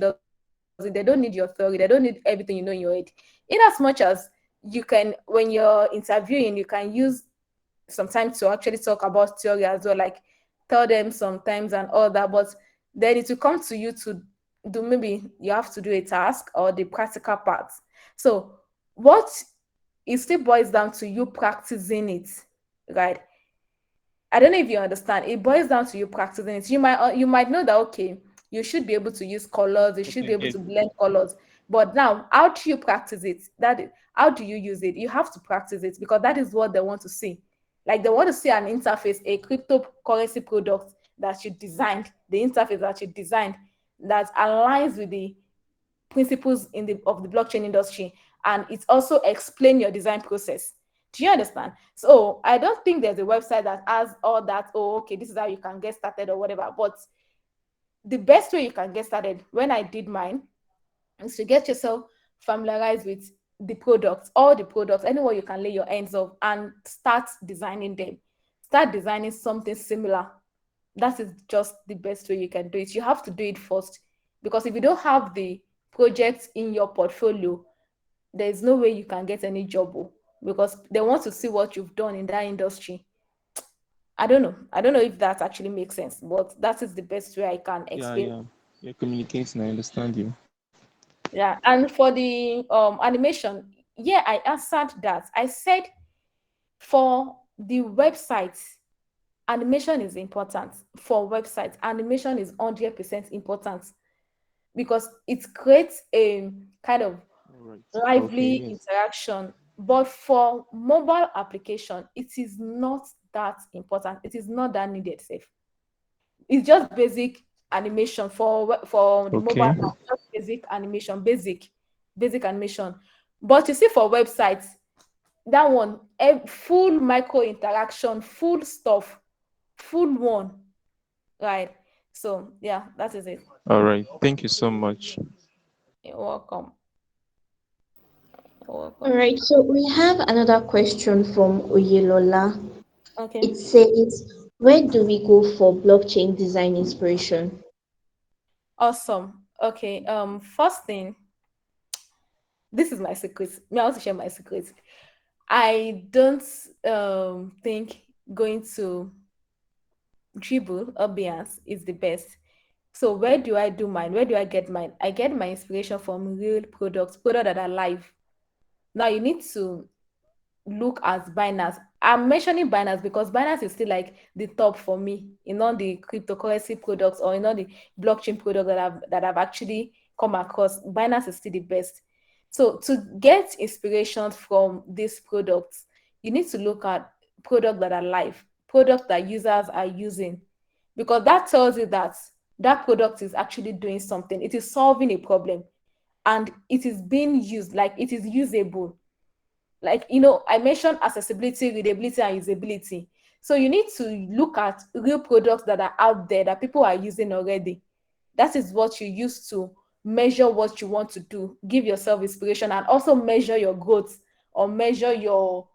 they don't need your theory. They don't need everything you know in your head. In as much as you can, when you're interviewing, you can use sometimes to actually talk about theory as well, like tell them sometimes and all that, but then it will come to you to do, maybe you have to do a task or the practical part. So what it still boils down to you practicing it, right? I don't know if you understand. It boils down to you practicing it. You might know that okay, you should be able to use colors, you should Okay, be able yes. to blend colors. But now, how do you practice it? How do you use it? You have to practice it because that is what they want to see. Like they want to see an interface, a cryptocurrency product that you designed, the interface that you designed that aligns with the principles in the of the blockchain industry, and it also explain your design process. Do you understand? So I don't think there's a website that has all that. Oh, okay, this is how you can get started or whatever. But the best way you can get started, when I did mine, is to get yourself familiarized with the products, all the products, anywhere you can lay your hands on, and start designing them. Start designing something similar. That is just the best way you can do it. You have to do it first because if you don't have the projects in your portfolio, there's no way you can get any job, because they want to see what you've done in that industry. I don't know. I don't know if that actually makes sense, but that is the best way I can Yeah, explain. yeah. You're communicating. I understand you. Yeah, and for the animation, yeah, I answered that. I said for the website, animation is important. For websites, animation is 100% important because it creates a kind of All right. Okay, lively yes. interaction. But for mobile application, it is not that important. It is not that needed. Safe. It's just basic animation for the mobile Okay. app, just basic animation, basic animation. But you see, for websites, that one, full micro interaction, full stuff, full one, right? So yeah, that is it. All right. Thank you so much. You're welcome. You're All welcome. right, so we have another question from Oyelola. Okay. It says, where do we go for blockchain design inspiration? Awesome. Okay. First thing, this is my secret. Me, I want to share my secret. I don't think going to Dribble or Behance is the best. So where do I do mine? Where do I get mine? I get my inspiration from real products that are live. Now you need to look at Binance. I'm mentioning Binance because Binance is still like the top for me in all the cryptocurrency products or in all the blockchain products that I've actually come across. Binance is still the best. So to get inspiration from these products, you need to look at products that are live, products that users are using, because that tells you that that product is actually doing something. It is solving a problem and it is being used, like it is usable. Like, I mentioned accessibility, readability, and usability. So you need to look at real products that are out there that people are using already. That is what you use to measure what you want to do, give yourself inspiration, and also measure your growth or measure your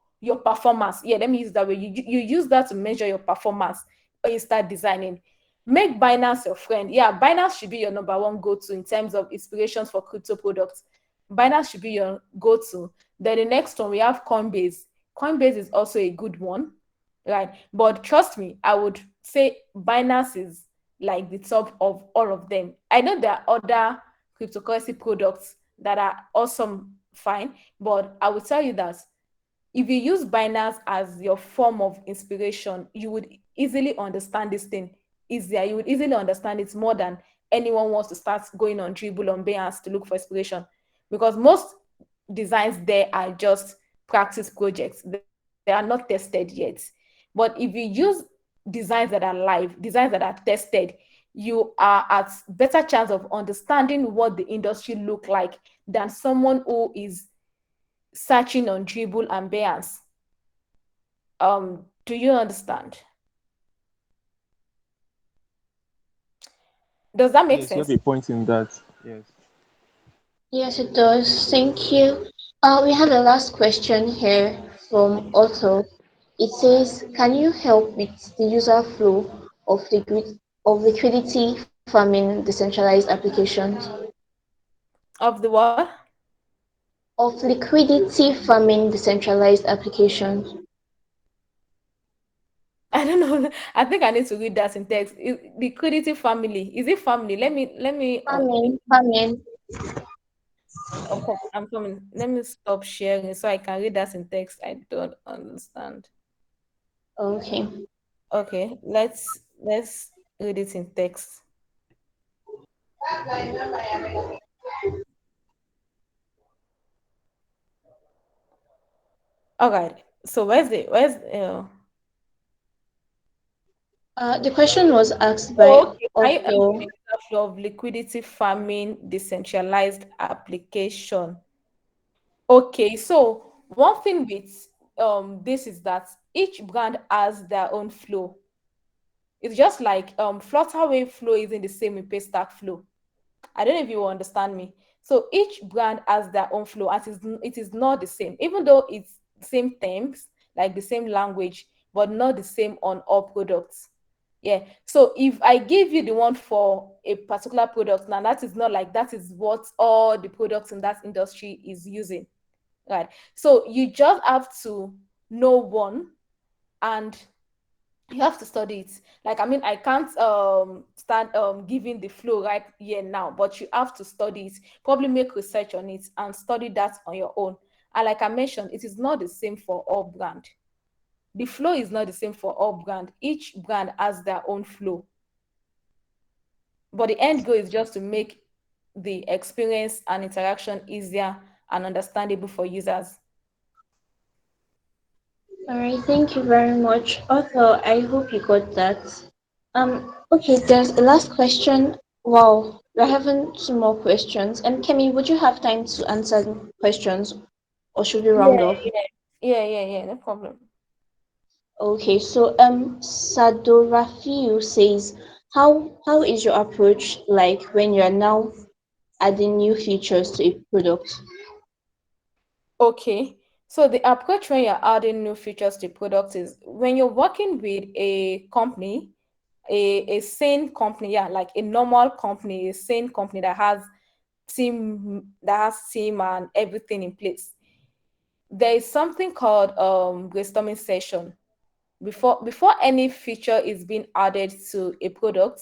performance. Yeah, let me use that way. You use that to measure your performance when you start designing. Make Binance your friend. Yeah, Binance should be your number one go-to in terms of inspirations for crypto products. Binance should be your go-to. Then the next one we have Coinbase. Coinbase is also a good one, right? But trust me, I would say Binance is like the top of all of them. I know there are other cryptocurrency products that are awesome, fine, but I will tell you that if you use Binance as your form of inspiration, you would easily understand this thing easier. You would easily understand it more than anyone wants to start going on Dribble on Binance to look for inspiration, because most designs there are just practice projects. They are not tested yet. But if you use designs that are live, designs that are tested, you are at better chance of understanding what the industry look like than someone who is searching on Dribble and Behance. Do you understand? Does that make Yes, you have sense? a point in that. Yes. Yes, it does. Thank you. We have a last question here from Otto. It says, can you help with the user flow of liquidity farming decentralized applications? Of the what? Of liquidity farming decentralized applications. I don't know. I think I need to read that in text. Liquidity family. Is it family? Let me Farming. okay, I'm coming. Let me stop sharing so I can read that in text. I don't understand. Okay. Okay, let's read it in text. All right. So where's The question was asked by oh, okay. Can you help me with Otto. the example of liquidity farming decentralized application? Okay, so one thing with this is that each brand has their own flow. It's just like Flutterwave flow isn't the same with Paystack flow. I don't know if you will understand me. So each brand has their own flow, and it is not the same, even though it's same terms, like the same language, but not the same on all products. Yeah. So if I give you the one for a particular product, now that is not like that is what all the products in that industry is using. Right. So you just have to know one, and you have to study it. Like, I mean, I can't start giving the flow right here now, but you have to study it, probably make research on it and study that on your own. And like I mentioned, it is not the same for all brand. The flow is not the same for all brand. Each brand has their own flow, but the end goal is just to make the experience and interaction easier and understandable for users. All right, thank you very much. Otto, I hope you got that. Okay, there's a last question. Wow, we're having two more questions. And Kemi, would you have time to answer the questions or should we round Yeah, off? yeah, no problem. Okay, so Sadorafiu says, how is your approach like when you are now adding new features to a product? Okay. So the approach when you're adding new features to product is when you're working with a company, a sane company, yeah, like a normal company, a sane company that has team and everything in place. There is something called brainstorming session. Before any feature is being added to a product,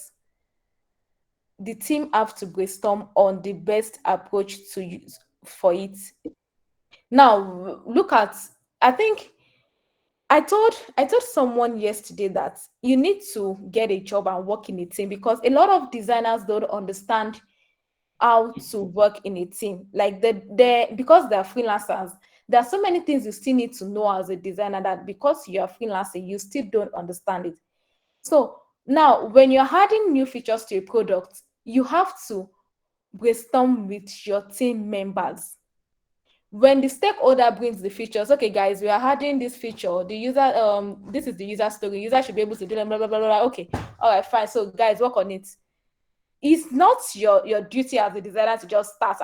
the team have to brainstorm on the best approach to use for it. Now, look at, I think I told someone yesterday that you need to get a job and work in a team, because a lot of designers don't understand how to work in a team. Like they because they're freelancers, there are so many things you still need to know as a designer that because you're freelancing, you still don't understand it. So now when you're adding new features to a product, you have to brainstorm with your team members. When the stakeholder brings the features, okay guys, we are adding this feature, the user this is the user story, user should be able to do blah, blah, blah, blah, blah. Okay, all right, fine, so guys, work on it. It's not your duty as a designer to just start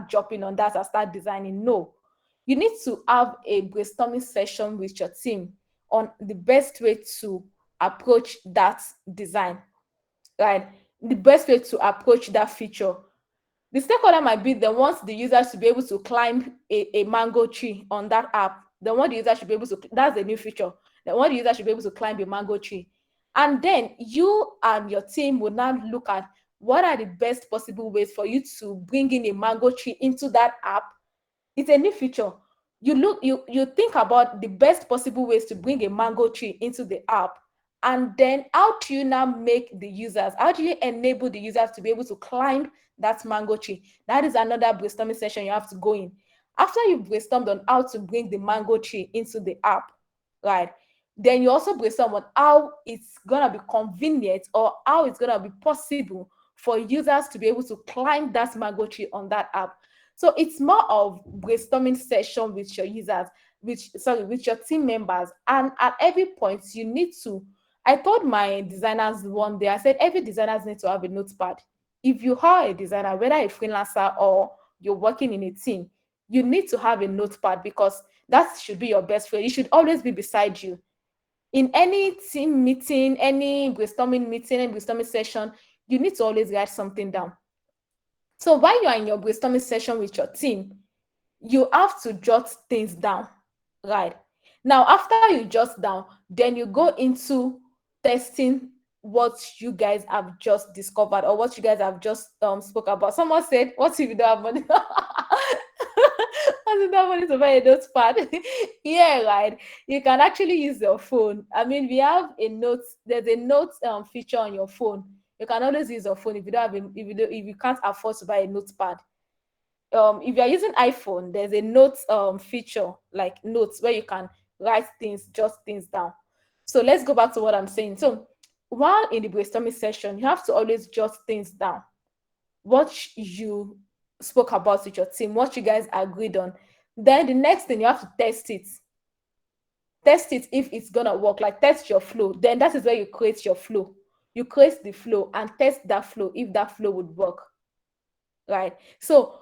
jumping on that and start designing. No, you need to have a brainstorming session with your team on the best way to approach that design, right? The best way to approach that feature. The stakeholder might be the ones the users to be able to climb a mango tree on that app. The one the user should be able to, that's the new feature. The one the user should be able to climb a mango tree. And then you and your team would now look at what are the best possible ways for you to bring in a mango tree into that app. It's a new feature. You think about the best possible ways to bring a mango tree into the app, and then how do you now make the users, how do you enable the users to be able to climb that mango tree? That is another brainstorming session you have to go in. After you've brainstormed on how to bring the mango tree into the app, right, then you also brainstorm on how it's gonna be convenient or how it's gonna be possible for users to be able to climb that mango tree on that app. So it's more of brainstorming session with your users, with your team members. And at every point, you need to. I told my designers one day, I said every designers need to have a notepad. If you hire a designer, whether a freelancer or you're working in a team, you need to have a notepad because that should be your best friend. It should always be beside you. In any team meeting, any brainstorming meeting, any brainstorming session, you need to always write something down. So while you are in your brainstorming session with your team, you have to jot things down, right? Now, after you jot down, then you go into testing what you guys have just discovered or what you guys have just spoke about. Someone said, what if you don't have money? What if you don't have money to buy a notepad? Yeah, right. You can actually use your phone. I mean, we have a note, there's a note feature on your phone. You can always use your phone if you don't have if you can't afford to buy a notepad. If you're using iPhone, there's a notes feature like notes where you can write things, jot things down. So let's go back to what I'm saying. So while in the brainstorming session, you have to always jot things down. What you spoke about with your team, what you guys agreed on. Then the next thing, you have to test it. Test it if it's gonna work, like test your flow. Then that is where you create your flow. You create the flow and test that flow if that flow would work. Right. So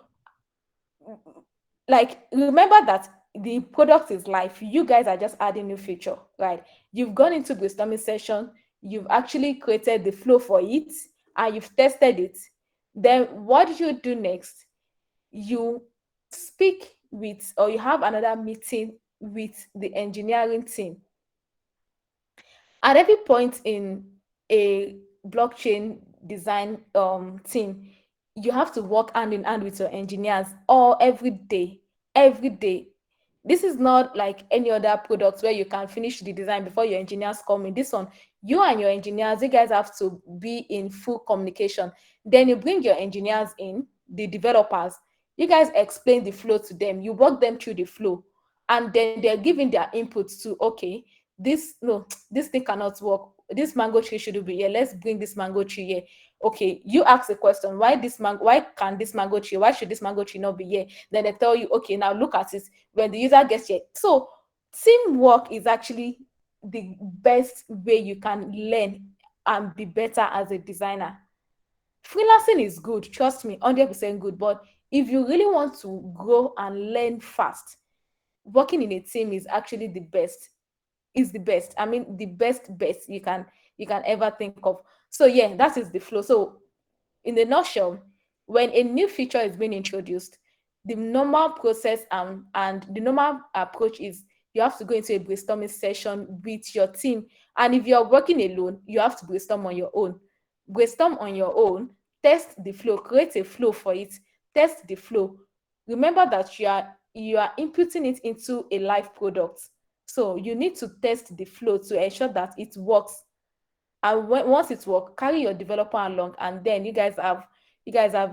like remember that the product is live. You guys are just adding new feature, right? You've gone into brainstorming session, you've actually created the flow for it, and you've tested it. Then what do you do next? You speak with, or you have another meeting with the engineering team. At every point in a blockchain design team, you have to work hand in hand with your engineers all every day, every day. This is not like any other product where you can finish the design before your engineers come in. This one, you and your engineers, you guys have to be in full communication. Then you bring your engineers in, the developers. You guys explain the flow to them. You walk them through the flow, and then they're giving their inputs to, okay, this no, this thing cannot work. This mango tree should be here. Let's bring this mango tree here. Okay, you ask the question, why can this mango tree, why should this mango tree not be here? Then they tell you, okay, now look at it when the user gets here. So teamwork is actually the best way you can learn and be better as a designer. Freelancing is good, trust me, 100% good. But if you really want to grow and learn fast, working in a team is actually the best. Is the best. I mean, the best you can ever think of. So yeah, that is the flow. So in a nutshell, when a new feature is being introduced, the normal process and the normal approach is you have to go into a brainstorming session with your team. And if you're working alone, you have to brainstorm on your own. Brainstorm on your own, test the flow, create a flow for it, test the flow. Remember that you are inputting it into a live product. So you need to test the flow to ensure that it works. And once it works, carry your developer along, and then you guys have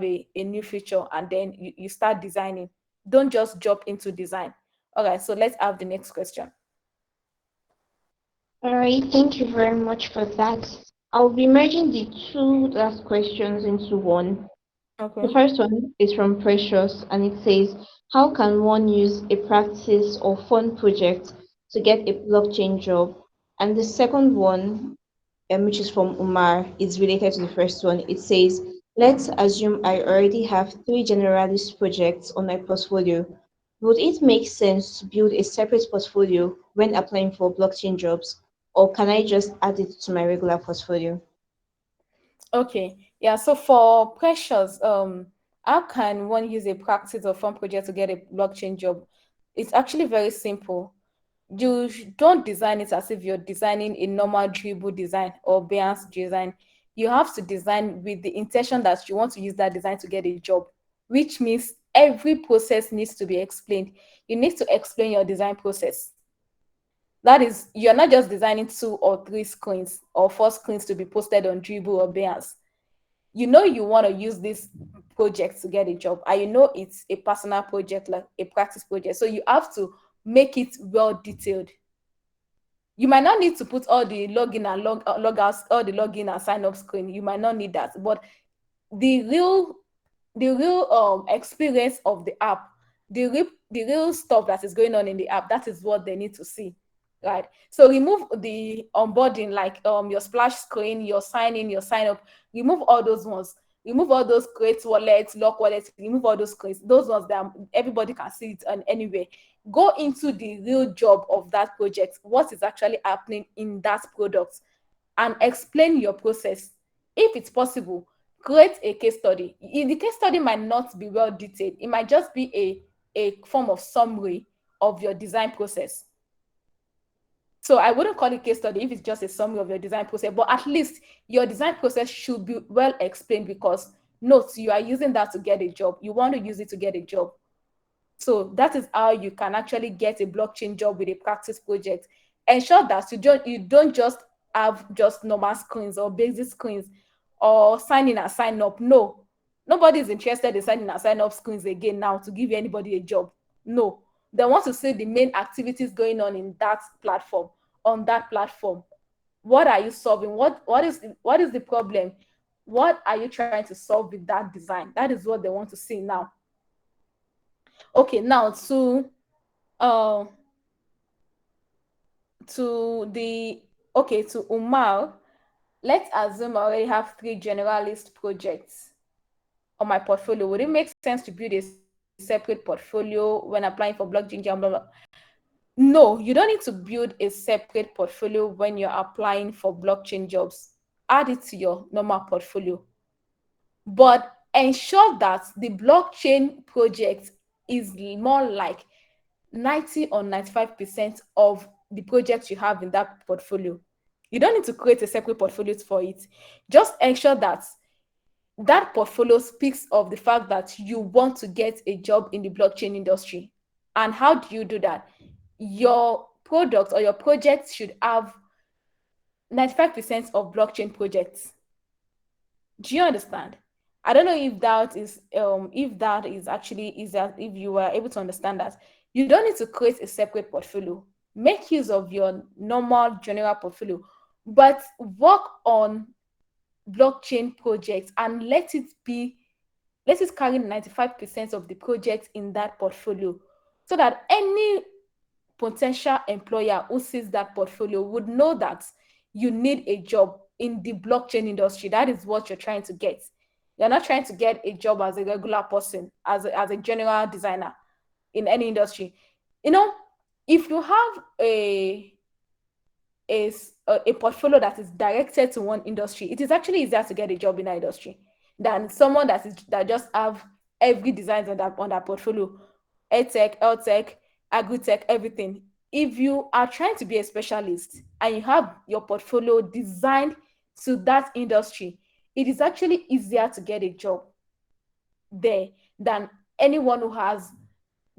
a new feature, and then you start designing. Don't just jump into design. All right, so let's have the next question. All right, thank you very much for that. I'll be merging the two last questions into one. The Okay. first one is from Precious, and it says, how can one use a practice or fun project to get a blockchain job? And the second one, which is from Umar, is related to the first one. It says, let's assume I already have three generalist projects on my portfolio. Would it make sense to build a separate portfolio when applying for blockchain jobs, or can I just add it to my regular portfolio? Okay. Yeah. So for Precious, How can one use a practice or fun project to get a blockchain job? It's actually very simple. You don't design it as if you're designing a normal dribble design or Behance design. You have to design with the intention that you want to use that design to get a job, which means every process needs to be explained. You need to explain your design process. That is, you're not just designing 2 or 3 screens or 4 screens to be posted on Dribble or Behance. You know you want to use this project to get a job, and you know it's a personal project, like a practice project. So you have to make it well detailed. You might not need to put all the login and log out, all the login and sign up screen. You might not need that, but the real experience of the app, the real stuff that is going on in the app, that is what they need to see, right? So remove the onboarding, like your splash screen, your sign in, your sign up. Remove all those ones. Remove all those create wallets, lock wallets. Remove all those screens. Those ones that everybody can see it on anywhere. Go into the real job of that project. What is actually happening in that product, and explain your process. If it's possible, create a case study. The case study might not be well detailed. It might just be a form of summary of your design process. So I wouldn't call it case study if it's just a summary of your design process, but at least your design process should be well explained, because notes, you are using that to get a job. You want to use it to get a job. So that is how you can actually get a blockchain job with a practice project. Ensure that you don't just have just normal screens or basic screens or sign in and sign up. No, nobody is interested in signing and sign up screens again now to give anybody a job. No, they want to see the main activities going on in that platform, on that platform. What are you solving? What is the problem? What are you trying to solve with that design? That is what they want to see now. Okay, now uh the okay, to Umar, let's assume I already have 3 generalist projects on my portfolio. Would it make sense to build a separate portfolio when applying for blockchain jam, blah, blah? No, you don't need to build a separate portfolio when you're applying for blockchain jobs. Add it to your normal portfolio, but ensure that the blockchain project is more like 90 or 95% of the projects you have in that portfolio. You don't need to create a separate portfolio for it. Just ensure that that portfolio speaks of the fact that you want to get a job in the blockchain industry. And how do you do that? Your product or your project should have 95% of blockchain projects. Do you understand? I don't know if that is actually easier, if you were able to understand that. You don't need to create a separate portfolio. Make use of your normal general portfolio, but work on blockchain projects and let it carry 95% of the projects in that portfolio, so that any potential employer who sees that portfolio would know that you need a job in the blockchain industry. That is what you're trying to get. You're not trying to get a job as a regular person, as a general designer in any industry. You know, if you have a portfolio that is directed to one industry, it is actually easier to get a job in that industry than someone that just have every design on that portfolio, edtech, health agri-tech, everything. If you are trying to be a specialist and you have your portfolio designed to that industry, it is actually easier to get a job there than anyone who has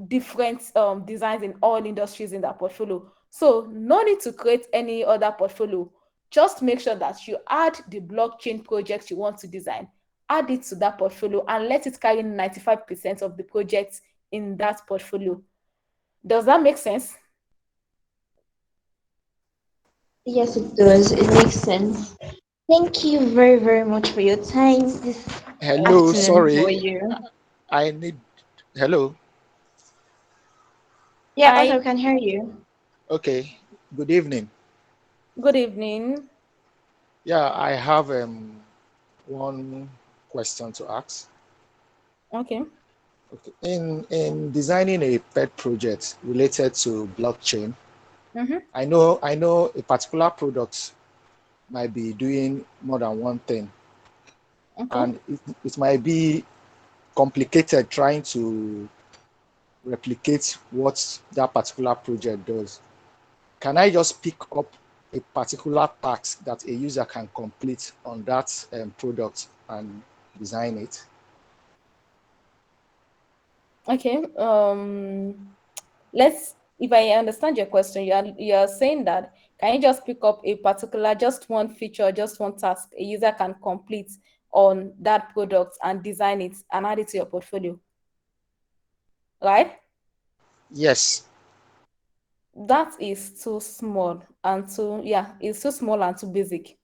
different designs in all industries in that portfolio. So no need to create any other portfolio. Just make sure that you add the blockchain projects you want to design, add it to that portfolio, and let it carry 95% of the projects in that portfolio. Does that make sense? Yes, it does. It makes sense. Thank you very, very much for your time this Hello, afternoon for sorry. you. I need. Hello. Yeah, Hi, also can hear you. Okay. Good evening. good evening. Yeah, I have one question to ask. Okay. Okay. In designing a pet project related to blockchain, Mm-hmm. I know a particular product might be doing more than one thing, Okay. and it might be complicated trying to replicate what that particular project does. Can I just pick up a particular task that a user can complete on that product and design it? Okay. Let's, if I understand your question, you are saying that can you just pick up a particular, just one feature, just one task a user can complete on that product and design it and add it to your portfolio, right? Yes. That is too small and too, yeah, it's too small and too basic.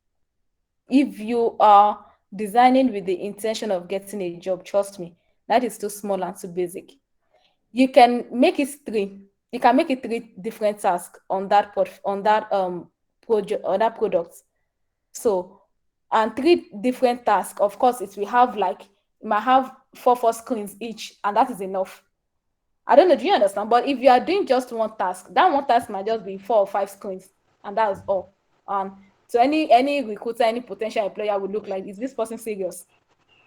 If you are designing with the intention of getting a job, trust me, that is too small and too basic. You can make it three. You can make it three different tasks on that on that project or that product. So, and three different tasks. Of course, it will have like, it might have four screens each, and that is enough. I don't know, do you understand? But if you are doing just one task, that one task might just be 4 or 5 screens, and that's all. So any recruiter, any potential employer would look like, is this person serious?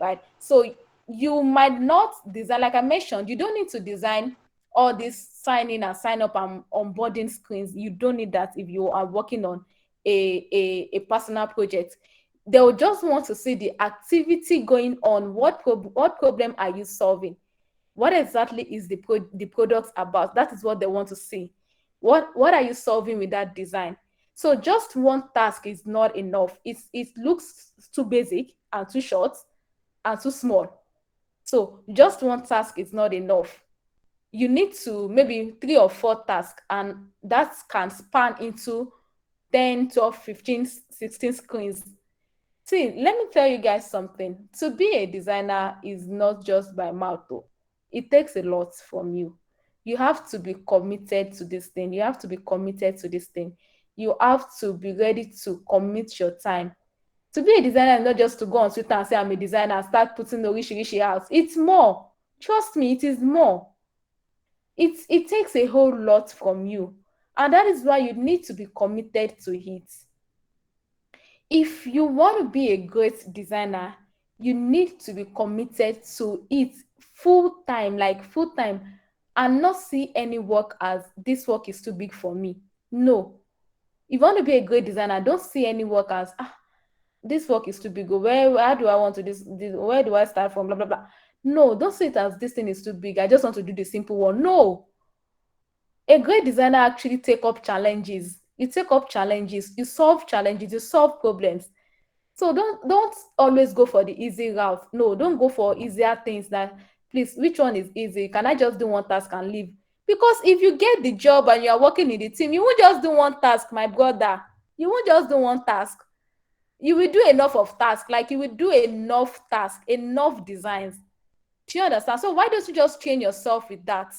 Right? So you might not design, like I mentioned, you don't need to design all this sign in and sign up and onboarding screens. You don't need that if you are working on a personal project. They'll just want to see the activity going on. What problem are you solving? What exactly is the product about? That is what they want to see. What are you solving with that design? So just one task is not enough. It looks too basic and too short and too small. So just one task is not enough. You need to maybe 3 or 4 tasks, and that can span into 10, 12, 15, 16 screens. See, let me tell you guys something. To be a designer is not just by mouth, though. It takes a lot from you. You have to be committed to this thing. You have to be committed to this thing. You have to be ready to commit your time. To be a designer is not just to go on Twitter and say I'm a designer and start putting the out. It's more. Trust me, it is more. It takes a whole lot from you. And that is why you need to be committed to it. If you want to be a great designer, you need to be committed to it full time, like full time, and not see any work as this work is too big for me. No. If you want to be a great designer, don't see any work as this work is too big. Where do I want to this? Where do I start from? Blah blah blah. No, don't see it as this thing is too big. I just want to do the simple one. No. A great designer actually take up challenges. You take up challenges, you solve challenges, you solve problems. So don't always go for the easy route. No, don't go for easier things. That, please, which one is easy? Can I just do one task and leave? Because if you get the job and you are working in the team, you won't just do one task, my brother. You won't just do one task. You will do enough of tasks. Like, you will do enough tasks, enough designs. Do you understand? So why don't you just train yourself with that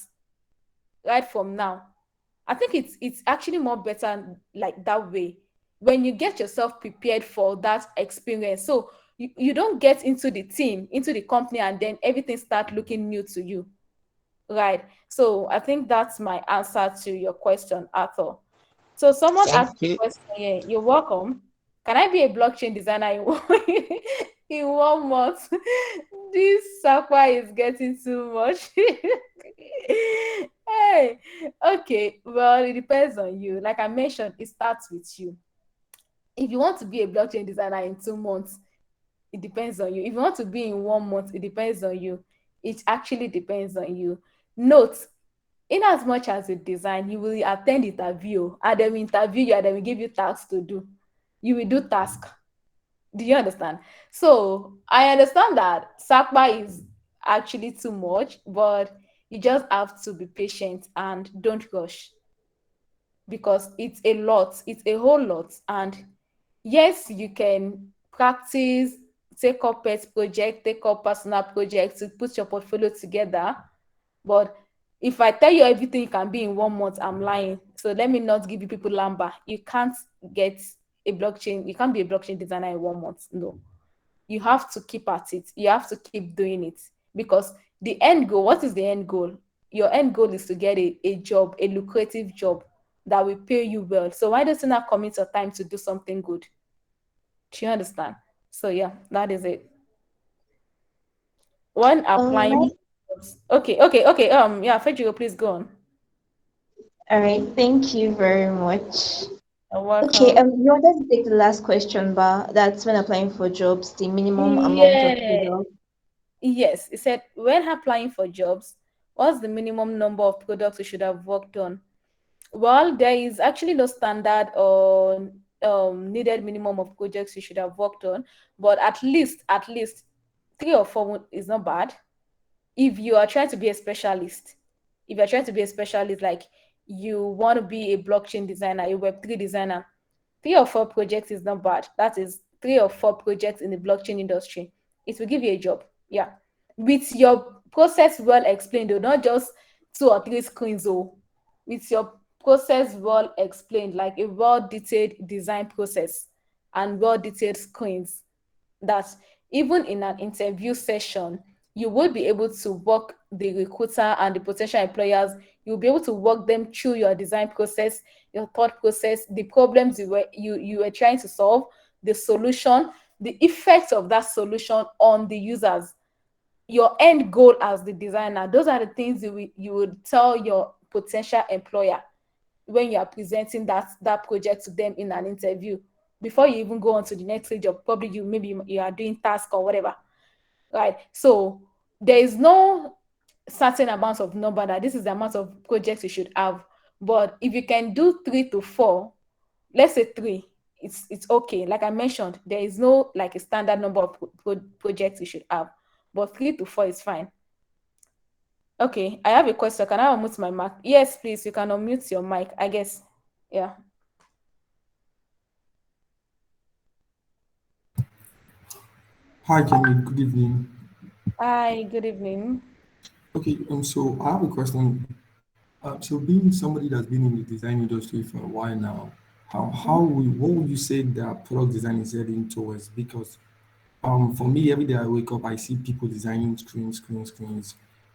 right from now? I think it's actually more better like that way, when you get yourself prepared for that experience. So you don't get into the team, into the company, and then everything start looking new to you. Right. So I think that's my answer to your question, Arthur. So someone Thank asked the you. question here. You're welcome. Can I be a blockchain designer in in 1 month? This Sakwa is getting too much. Hey, okay. Well, it depends on you. Like I mentioned, it starts with you. If you want to be a blockchain designer in 2 months, it depends on you. If you want to be in 1 month, it depends on you. It actually depends on you. Note, in as much as you design, you will attend interview, and they will interview you, and they will give you tasks to do. You will do task. Do you understand? So I understand that SACPA is actually too much, but you just have to be patient and don't rush, because it's a lot. It's a whole lot. And yes, you can practice, take up pet project, take up personal projects to put your portfolio together. But if I tell you everything you can be in 1 month, I'm lying. So let me not give you people number. You can't get a blockchain. You can't be a blockchain designer in 1 month. No, you have to keep at it. You have to keep doing it, because the end goal, what is the end goal? Your end goal is to get a job, a lucrative job that will pay you well. So why don't you not commit your time to do something good? Do you understand? So yeah, that is it. When My applying. Okay. Yeah, Fejiro, please go on. All right, thank you very much. You're Okay, welcome. you wanted to take the last question, but that's when applying for jobs, the minimum amount of Yeah. products. Yes, it said when applying for jobs, what's the minimum number of products you should have worked on? Well, there is actually no standard or needed minimum of projects you should have worked on, but at least 3 or 4 is not bad. If you are trying to be a specialist, if you're trying to be a specialist, like you want to be a blockchain designer, a Web3 designer, 3 or 4 projects is not bad. That is 3 or 4 projects in the blockchain industry. It will give you a job. Yeah. With your process well explained, though, not just 2 or 3 screens, oh, with your process well explained, like a well detailed design process and well detailed screens, that even in an interview session, you will be able to walk the recruiter and the potential employers, you'll be able to walk them through your design process, your thought process, the problems you were trying to solve, the solution, the effect of that solution on the users, your end goal as the designer. Those are the things you would tell your potential employer when you are presenting that project to them in an interview, before you even go on to the next stage of probably you are doing task or whatever, right? So there is no certain amount of number that this is the amount of projects you should have. But if you can do 3 to 4, let's say 3, it's okay. Like I mentioned, there is no like a standard number of projects you should have, but 3 to 4 is fine. Okay, I have a question. Can I unmute my mic? Yes, please. You can unmute your mic, I guess. Yeah. Hi, Jamie. Good evening. Hi, good evening. Okay, so I have a question. So being somebody that's been in the design industry for a while now, what would you say that product design is heading towards? Because for me, every day I wake up, I see people designing screens,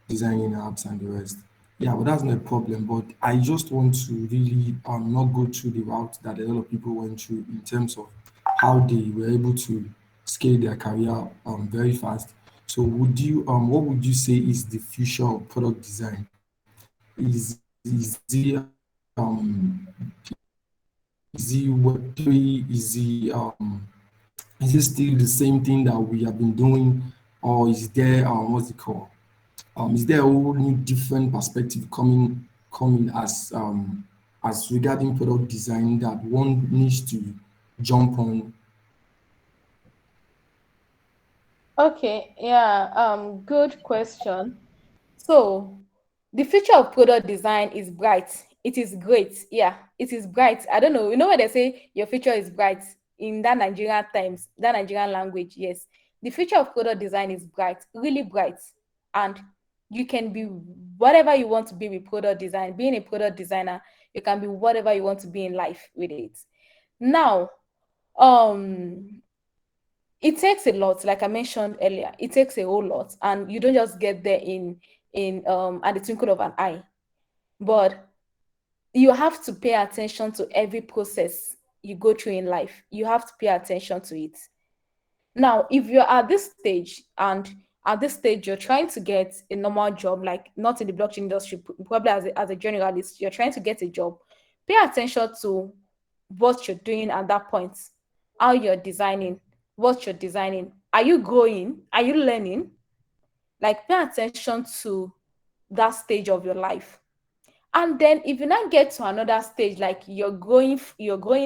designing apps and the rest. Yeah, but that's not a problem. But I just want to really not go through the route that a lot of people went through in terms of how they were able to scale their career very fast. So what would you say is the future of product design? Is he Web3? Is it still the same thing that we have been doing, or is there what's it called? Is there a whole new different perspective coming as regarding product design that one needs to jump on? Okay, yeah, good question. So, the future of product design is bright. It is great. Yeah, it is bright. I don't know. You know when they say your future is bright in that Nigerian times, that Nigerian language? Yes. The future of product design is bright, really bright. And you can be whatever you want to be with product design. Being a product designer, you can be whatever you want to be in life with it. Now, um, it takes a lot, like I mentioned earlier. It takes a whole lot, and you don't just get there in at the twinkle of an eye. But you have to pay attention to every process you go through in life. You have to pay attention to it. Now, if you're at this stage, and at this stage you're trying to get a normal job, like not in the blockchain industry, probably as a generalist, you're trying to get a job, pay attention to what you're doing at that point, how you're designing, what you're designing. Are you growing? Are you learning? Like, pay attention to that stage of your life. And then if you now get to another stage, like you're going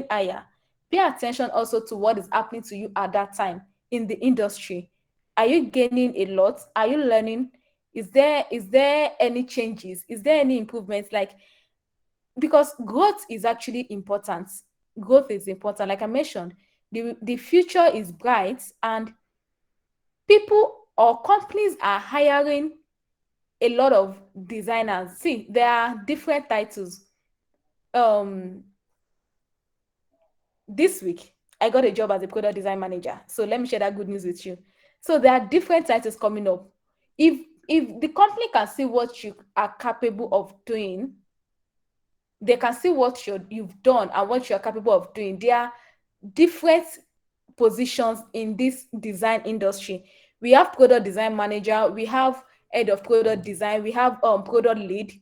higher, pay attention also to what is happening to you at that time in the industry. Are you gaining a lot? Are you learning? Is there any changes? Is there any improvements? Like, because growth is actually important. Growth is important. Like I mentioned, the future is bright, and people or companies are hiring a lot of designers. See, there are different titles. um this week I got a job as a product design manager, so let me share that good news with you. So there are different titles coming up. If the company can see what you are capable of doing, they can see what you've done and what you're capable of doing. There are different positions in this design industry We have product design manager, we have head of product design, we have product lead.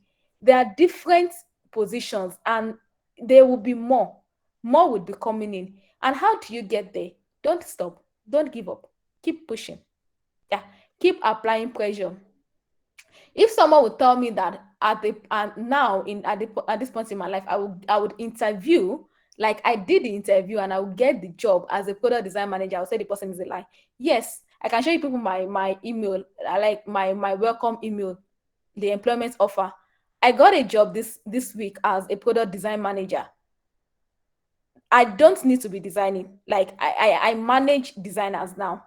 There are different positions, and there will be more. More would be coming in. And how do you get there? Don't stop. Don't give up. Keep pushing. Yeah. Keep applying pressure. If someone would tell me that at the now in at this point in my life, I would interview, like I did the interview and I would get the job as a product design manager, I would say the person is a lie. Yes, I can show you people my email, like my welcome email, the employment offer. I got a job this week as a product design manager. I don't need to be designing. Like I manage designers now.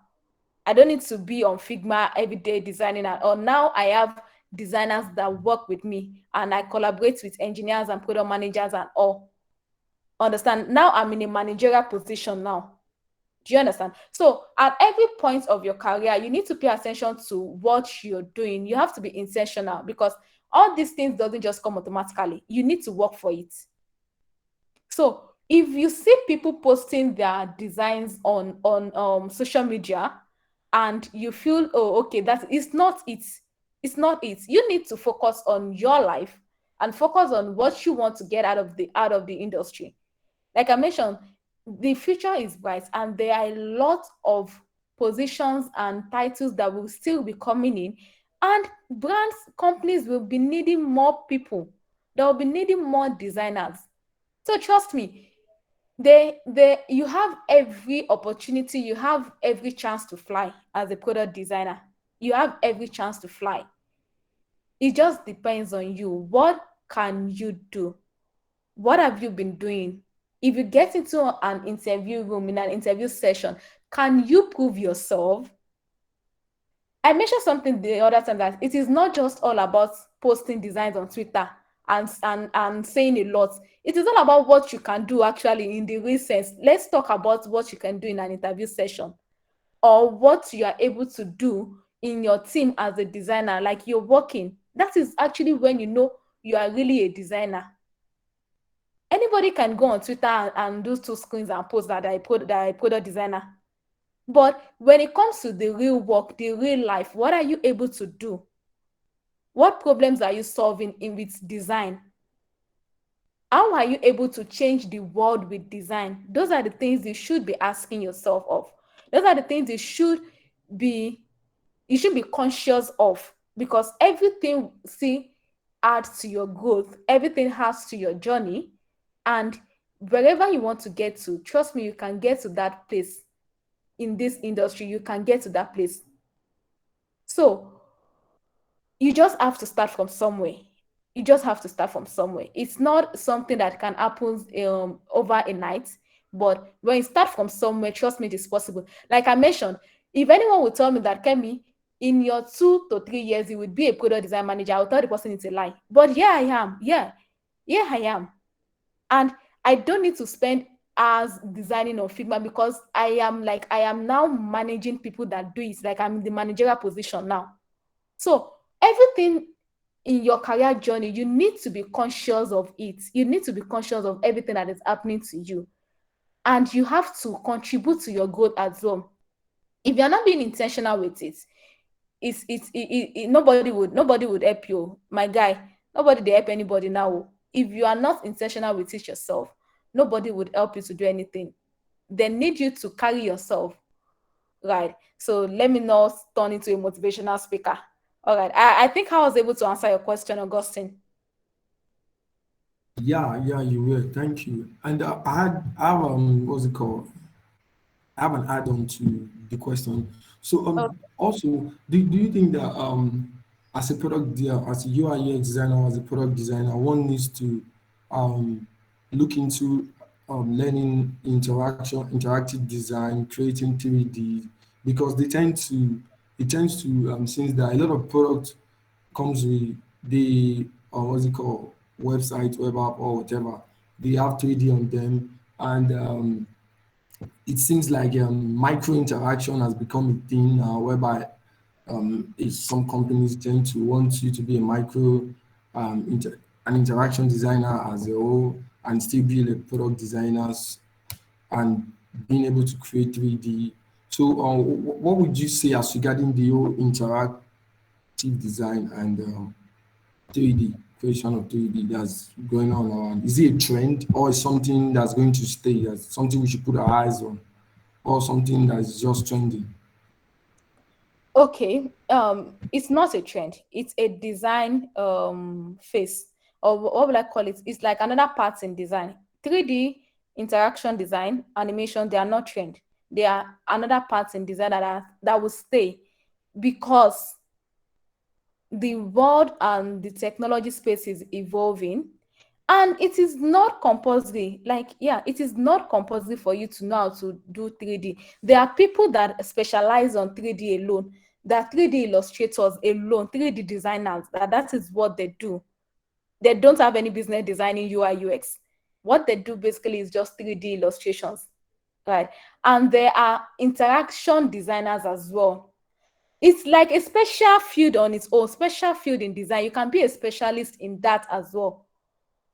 I don't need to be on Figma every day designing. Or now I have designers that work with me and I collaborate with engineers and product managers and all. Understand? Now I'm in a managerial position now. Do you understand? So at every point of your career, you need to pay attention to what you're doing. You have to be intentional, because all these things doesn't just come automatically. You need to work for it. So if you see people posting their designs on social media, and you feel, oh, okay, that is not it. It's not it. You need to focus on your life and focus on what you want to get out of the industry. Like I mentioned, the future is bright, and there are a lot of positions and titles that will still be coming in, and brands, companies will be needing more people. They will be needing more designers. So trust me, you have every opportunity, you have every chance to fly as a product designer. You have every chance to fly. It just depends on you. What can you do? What have you been doing? If you get into an interview room, in an interview session, can you prove yourself? I mentioned something the other time, that it is not just all about posting designs on Twitter and saying a lot. It is all about what you can do actually in the real sense. Let's talk about what you can do in an interview session, or what you are able to do in your team as a designer, like you're working. That is actually when you know you are really a designer. Anybody can go on Twitter and do two screens and post that I put a designer. But when it comes to the real work, the real life, what are you able to do? What problems are you solving in with design? How are you able to change the world with design? Those are the things you should be asking yourself of. Those are the things you should be conscious of, because everything, see, adds to your growth. Everything adds to your journey. And wherever you want to get to, trust me, you can get to that place. In this industry, you can get to that place. So you just have to start from somewhere. You just have to start from somewhere. It's not something that can happen over a night, but when you start from somewhere, trust me, it is possible. Like I mentioned, if anyone would tell me that, Kemi, in your 2 to 3 years you would be a product design manager, I would tell the person it's a lie. But here I am. Yeah, I am. And I don't need to spend hours designing on Figma, because I am now managing people that do it. Like I'm in the managerial position now. So everything in your career journey, you need to be conscious of it. You need to be conscious of everything that is happening to you. And you have to contribute to your growth as well. If you're not being intentional with it, nobody would help you, my guy. Nobody they help anybody now. If you are not intentional with it yourself, nobody would help you to do anything. They need you to carry yourself, right? So let me not turn into a motivational speaker. All right, I think I was able to answer your question, Augustine. Yeah, you were. Thank you. And I have what's it called? I have an add-on to the question. So also, do you think that as a as a UI UX designer, as a product designer, one needs to um look into learning interactive design, creating 3D, because it tends to since there are a lot of products comes with the what's it called, website, web app, or whatever. They have 3D on them, and it seems like micro interaction has become a thing now, whereby some companies tend to want you to be a micro an interaction designer as a whole, and still be a product designers, and being able to create 3D. So, what would you say as regarding the whole interactive design and 3D creation of 3D that's going on around? Is it a trend or is something that's going to stay? As something we should put our eyes on, or something that's just trending? Okay, it's not a trend, it's a design phase, or what would I call it? It's like another part in design. 3D interaction design, animation, they are not trend. They are another part in design that will stay, because the world and the technology space is evolving, and it is not compulsory. Like, yeah, it is not compulsory for you to know how to do 3D. There are people that specialize on 3D alone, that 3D illustrators alone, 3D designers, that is what they do. They don't have any business designing UI UX. What they do basically is just 3D illustrations, right? And there are interaction designers as well. It's like a special field on its own, special field in design. You can be a specialist in that as well.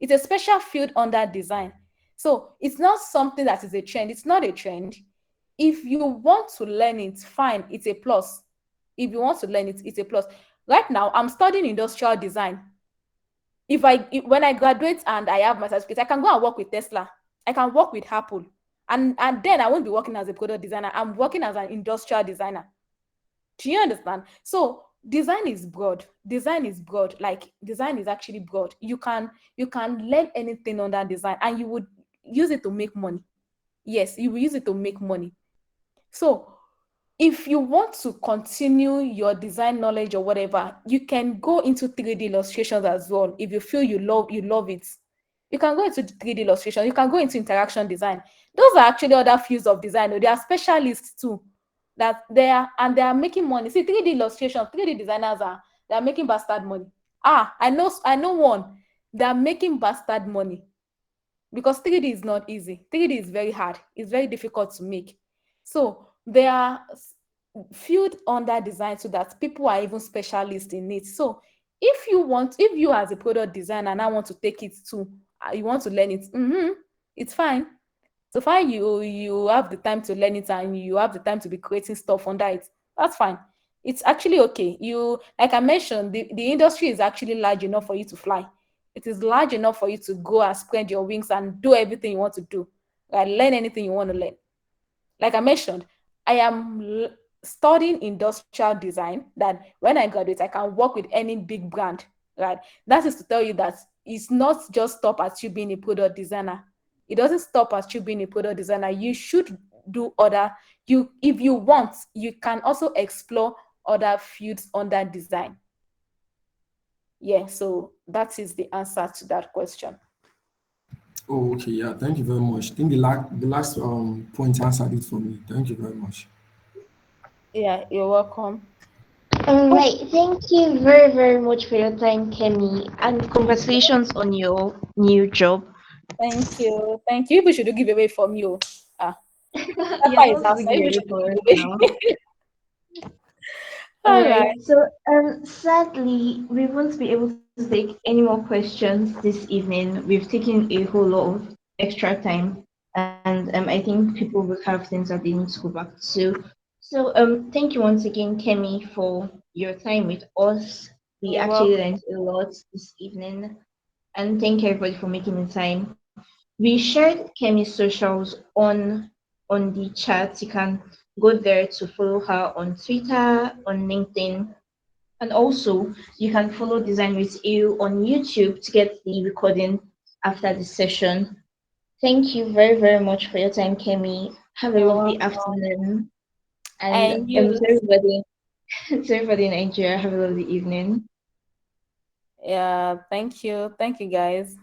It's a special field under design. So it's not something that is a trend. It's not a trend. If you want to learn it, fine, it's a plus. If you want to learn it, it's a plus. Right now, I'm studying industrial design. When I graduate and I have my certificate, I can go and work with Tesla. I can work with Apple. And then I won't be working as a product designer. I'm working as an industrial designer. Do you understand? So design is broad. Design is broad. Like, design is actually broad. You can learn anything under design, and you would use it to make money. Yes, you will use it to make money. So if you want to continue your design knowledge or whatever, you can go into 3D illustrations as well. If you feel you love it, you can go into 3D illustration. You can go into interaction design. Those are actually other fields of design. They are specialists too. That they are making money. See, 3D illustration, 3D designers they are making bastard money. I know one. They are making bastard money, because 3D is not easy. 3D is very hard. It's very difficult to make. So they are field under design, so that people are even specialists in it. So if you as a product designer now want to take it to, you want to learn it, it's fine. So far you have the time to learn it, and you have the time to be creating stuff under it. That's fine. It's actually okay. Like I mentioned, the industry is actually large enough for you to fly. It is large enough for you to go and spread your wings and do everything you want to do. Like, learn anything you want to learn. Like I mentioned, I am studying industrial design, that when I graduate, I can work with any big brand, right? That is to tell you that it's not just stop at you being a product designer. It doesn't stop at you being a product designer. You should do other, if you want, you can also explore other fields under design. Yeah, so that is the answer to that question. Oh, okay, yeah. Thank you very much. I think the last point answered it for me. Thank you very much. Yeah, you're welcome. All Oh, right. Thank you very, very much for your time, Kemi, and congratulations on your new job. thank you. Thank you. People should do giveaway from you. Ah, You're Papa is supposed to do outside. People giveaway should do for us now. giveaway. All All right. right. So, sadly, we won't be able to take any more questions this evening. We've taken a whole lot of extra time, and I think people will have things that they need to go back to. So, thank you once again, Kemi, for your time with us. We You're actually welcome. learned a lot this evening, and thank everybody for making the time. We shared Kemi's socials on the chat. You can go there to follow her on Twitter, on LinkedIn, and also you can follow Design with You on YouTube to get the recording after the session. Thank you very, very much for your time, Kemi. Have a You're lovely welcome. afternoon. And And you, to everybody, to everybody in Nigeria, have a lovely evening. yeah, thank you. Thank you, guys.